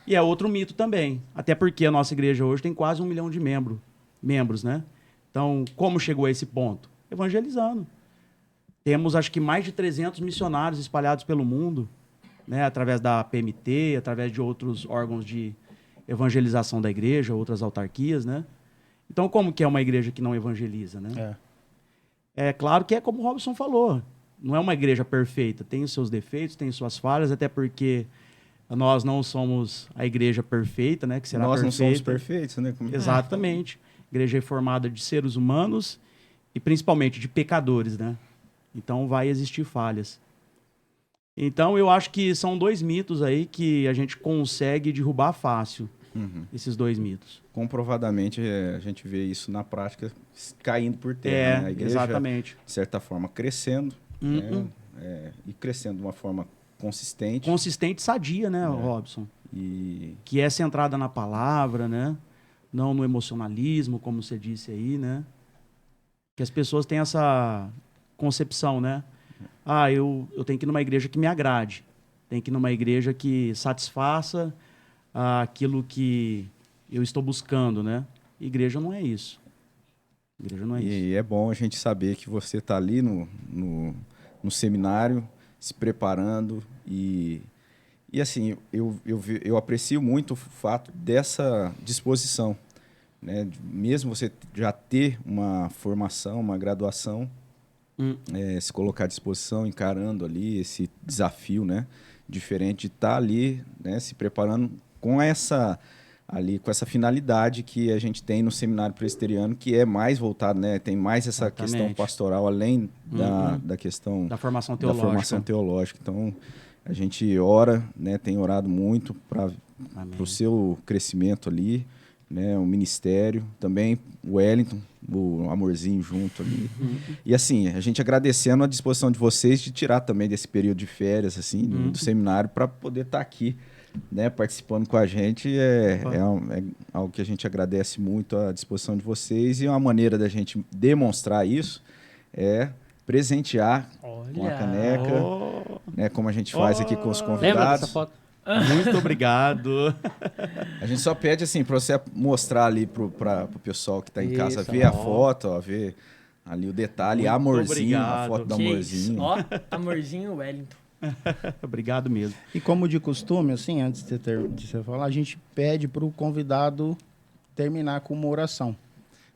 E é outro mito também. Até porque a nossa igreja hoje tem quase 1 milhão de membros, né? Então, como chegou a esse ponto? Evangelizando. Temos, acho que, mais de 300 missionários espalhados pelo mundo, né? Através da PMT, através de outros órgãos de evangelização da igreja, outras autarquias, né? Então, como que é uma igreja que não evangeliza, né? É claro que é como o Robson falou. Não é uma igreja perfeita. Tem os seus defeitos, tem suas falhas, até porque nós não somos a igreja perfeita, né? Que será
nós
perfeita.
Não somos perfeitos, né?
Exatamente. Igreja é formada de seres humanos e principalmente de pecadores, né? Então, vai existir falhas. Então, eu acho que são 2 mitos aí que a gente consegue derrubar fácil. Esses 2 mitos.
Comprovadamente, a gente vê isso na prática caindo por terra. Né? A igreja,
exatamente.
De certa forma, crescendo, né? E crescendo de uma forma consistente.
Consistente e sadia, né, Robson? Que é centrada na palavra, né? Não no emocionalismo, como você disse aí, né? Que as pessoas têm essa concepção, né? Eu tenho que ir numa igreja que me agrade. Tenho que ir numa igreja que satisfaça aquilo que eu estou buscando, né? Igreja não é isso. Igreja não é isso.
E é bom a gente saber que você está ali no seminário, se preparando e assim, eu aprecio muito o fato dessa disposição, né? Mesmo você já ter uma formação, uma graduação, se colocar à disposição, encarando ali esse desafio, né? Diferente de estar ali, né? Se preparando com essa finalidade que a gente tem no seminário presbiteriano, que é mais voltado, né? Tem mais essa questão pastoral, além da questão
da formação teológica.
Então, a gente ora, né? Tem orado muito para o seu crescimento ali, né? O ministério, também o Wellington, o Amorzinho junto ali. E assim, a gente agradecendo a disposição de vocês de tirar também desse período de férias, assim, do seminário, para poder estar aqui, né, participando com a gente. É algo que a gente agradece muito, a disposição de vocês, e uma maneira da gente demonstrar isso é presentear com a caneca, né, como a gente faz aqui com os convidados.
Lembra dessa foto?
Muito obrigado.
A gente só pede assim para você mostrar ali para o pessoal que está em casa, ver a foto, ver ali o detalhe,
Muito
Amorzinho,
obrigado.
a foto do Amorzinho.
Amorzinho Wellington.
Obrigado mesmo.
E como de costume, assim, antes de você falar, a gente pede para o convidado terminar com uma oração.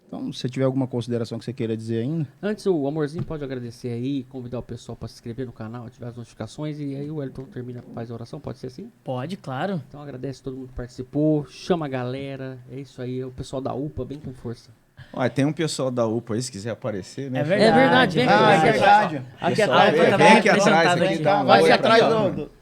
Então, se você tiver alguma consideração que você queira dizer ainda.
Antes, o Amorzinho pode agradecer aí, convidar o pessoal para se inscrever no canal, ativar as notificações e aí o Wellington termina, faz a oração, pode ser assim?
Pode, claro.
Então agradece todo mundo que participou, chama a galera, é isso aí, o pessoal da UPA, bem com força.
Olha, tem um pessoal da UPA aí, se quiser aparecer, né?
É verdade.
É verdade, vem aqui.
Ah, é verdade.
Aqui
Pessoal,
atrás,
vem
também
aqui atrás,
apresentado
aqui, dá uma
Vai
oi
aqui
pra
atrás
mim, ó.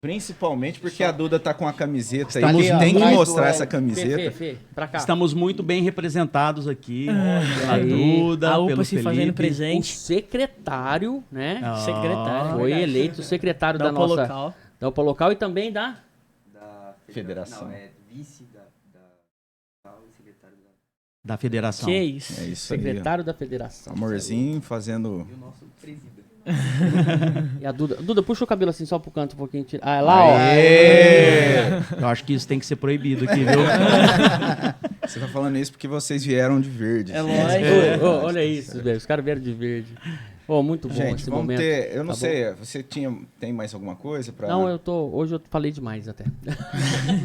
Principalmente porque a Duda tá com a camiseta
Está
aí.
aqui, ó,
Tem que
atrás do
mostrar essa
Fê,
camiseta.
Fê, pra cá.
Estamos muito bem representados aqui pela
aí.
Duda,
A UPA
pelo
se
Felipe.
fazendo
O
presente.
secretário, né?
Secretário.
Foi eleito secretário da
Da UPA
nossa
local.
da UPA local e também da
Federação.
Não, é vice e secretário
Da federação.
Que isso.
É isso aí.
secretário da federação.
Amorzinho fazendo...
e o nosso presidente.
E a Duda, Duda, puxa o cabelo assim só pro canto um pouquinho. Ah, é lá, ó.
Aê!
Eu acho que isso tem que ser proibido aqui, viu?
Você tá falando isso porque vocês vieram de verde.
É
né?
lógico.
Ô, olha isso, velho. Os caras vieram de verde. Ô, muito bom
Gente,
esse
vamos
momento.
ter... Eu não
Tá
sei, você tem mais alguma coisa pra...
Não, hoje eu falei demais até.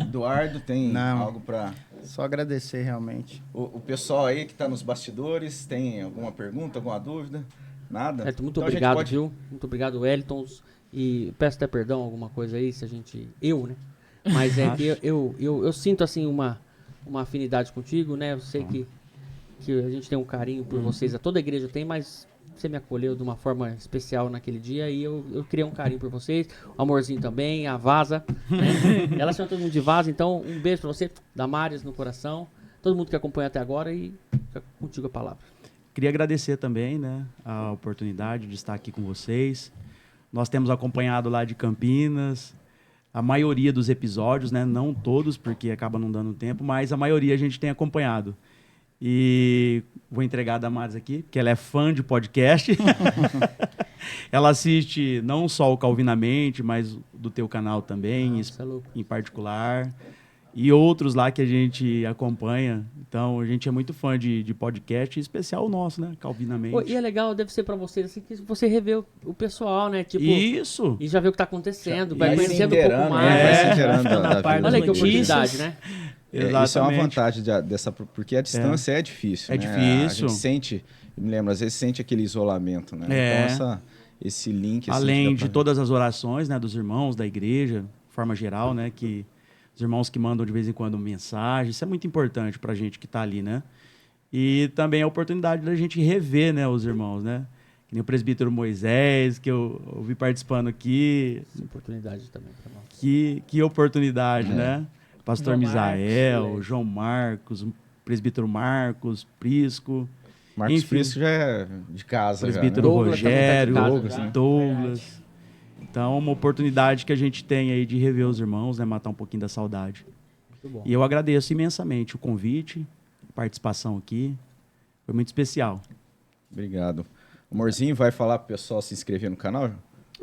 Eduardo, tem
Não.
algo pra...
Só agradecer, realmente.
O pessoal aí que tá nos bastidores, tem alguma pergunta, alguma dúvida? Nada?
Muito
Então a gente
obrigado,
pode-
viu? Muito obrigado, Wellingtons. E peço até perdão, alguma coisa aí, se a gente... Eu, né? Mas é que eu sinto, assim, uma afinidade contigo, né? Eu sei que a gente tem um carinho por vocês. Toda a igreja tem, mas você me acolheu de uma forma especial naquele dia e eu criei um carinho por vocês. O Amorzinho também, a Vaza. Né? Ela chama todo mundo de Vaza, então um beijo pra você, Damares no coração. Todo mundo que acompanha até agora e fica contigo a palavra.
Queria agradecer também, né, a oportunidade de estar aqui com vocês. Nós temos acompanhado lá de Campinas a maioria dos episódios, né, não todos, porque acaba não dando tempo, mas a maioria a gente tem acompanhado. E vou entregar a Damares aqui, porque ela é fã de podcast. Ela assiste não só o Calvinamente, mas do teu canal também,
Você é louco.
em particular, e outros lá que a gente acompanha. Então, a gente é muito fã de podcast, em especial o nosso, né? Calvinamente.
Ô, e é legal, deve ser pra vocês, assim, que você revê o pessoal, né? Tipo,
Isso!
e já vê o que tá acontecendo,
E
vai
se
conhecendo um pouco
inteirando,
mais.
né? Vai se
É.
inteirando da
Par
vida.
das
Olha que
notícias.
oportunidade, né?
Isso é uma
Exatamente.
vantagem dessa, porque a distância é difícil.
É
né?
difícil.
A gente sente, eu me lembro, às vezes sente aquele isolamento, né?
É.
Então esse link... assim,
Além
que dá
de
pra-
todas as orações, né, dos irmãos da igreja, de forma geral, né, que os irmãos que mandam de vez em quando mensagem, isso é muito importante pra gente que tá ali, né? E também a oportunidade da gente rever, né, os irmãos, né? Que nem o presbítero Moisés, que eu ouvi participando aqui.
Essa oportunidade também pra nós.
Que oportunidade, né? Pastor
João
Misael,
Marcos,
João Marcos, o presbítero Marcos, Prisco,
Marcos
enfim.
Prisco já é de casa.
presbítero
já, né?
Douglas também tá de
Rogério,
casa
Douglas,
já.
Douglas. Então, uma oportunidade que a gente tem aí de rever os irmãos, né? Matar um pouquinho da saudade.
Muito bom.
E eu agradeço imensamente o convite, a participação aqui. Foi muito especial.
Obrigado. O Amorzinho vai falar pro pessoal se inscrever no canal?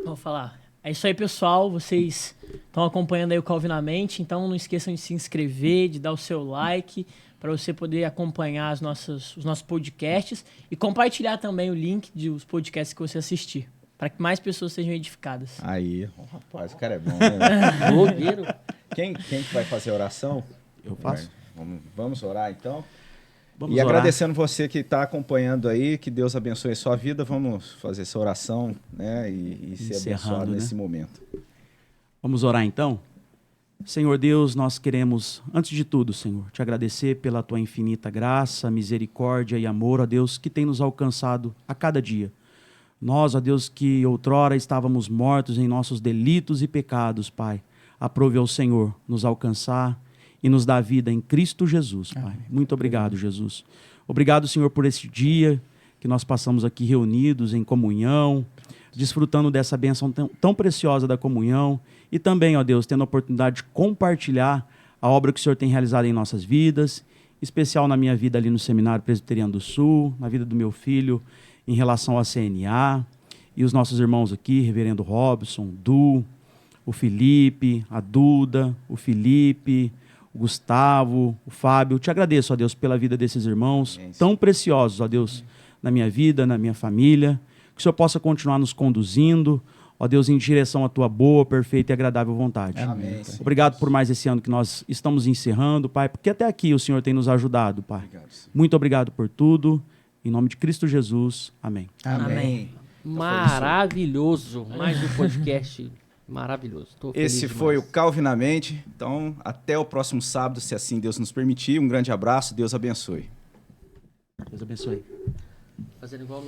Vou falar. É isso aí, pessoal. Vocês estão acompanhando aí o Calvinamente, então não esqueçam de se inscrever, de dar o seu like, para você poder acompanhar os nossos podcasts e compartilhar também o link dos podcasts que você assistir, para que mais pessoas sejam edificadas.
Aí, rapaz, o cara é bom, né?
Blogueiro.
Quem que vai fazer a oração?
Eu faço.
Vamos orar, então?
Vamos
E
orar.
agradecendo você que está acompanhando aí, que Deus abençoe a sua vida. Vamos fazer essa oração, né? E ser
Encerrando,
abençoado
né?
nesse momento.
Vamos orar então? Senhor Deus, nós queremos, antes de tudo, Senhor, te agradecer pela tua infinita graça, misericórdia e amor, ó Deus, que tem nos alcançado a cada dia. Nós, ó Deus, que outrora estávamos mortos em nossos delitos e pecados, Pai, aprove ao Senhor nos alcançar e nos dar vida em Cristo Jesus, Pai. Muito obrigado, Jesus. Obrigado, Senhor, por esse dia que nós passamos aqui reunidos em comunhão, desfrutando dessa bênção tão preciosa da comunhão e também, ó Deus, tendo a oportunidade de compartilhar a obra que o Senhor tem realizado em nossas vidas, em especial na minha vida ali no Seminário Presbiteriano do Sul, na vida do meu filho em relação à CNA, e os nossos irmãos aqui, reverendo Robson, Du, o Felipe, a Duda, o Felipe, o Gustavo, o Fábio. Te agradeço, ó Deus, pela vida desses irmãos tão preciosos, ó Deus, na minha vida, na minha família. Que o Senhor possa continuar nos conduzindo, ó Deus, em direção à tua boa, perfeita e agradável vontade.
Amém.
Obrigado por mais esse ano que nós estamos encerrando, Pai, porque até aqui o Senhor tem nos ajudado, Pai.
Obrigado, Senhor.
Muito obrigado por tudo. Em nome de Cristo Jesus. Amém.
Amém.
Maravilhoso. Mais um podcast maravilhoso. Tô feliz
Esse
demais.
foi o Calvinamente. Então, até o próximo sábado, se assim Deus nos permitir. Um grande abraço, Deus abençoe.
Deus abençoe.
Fazendo igual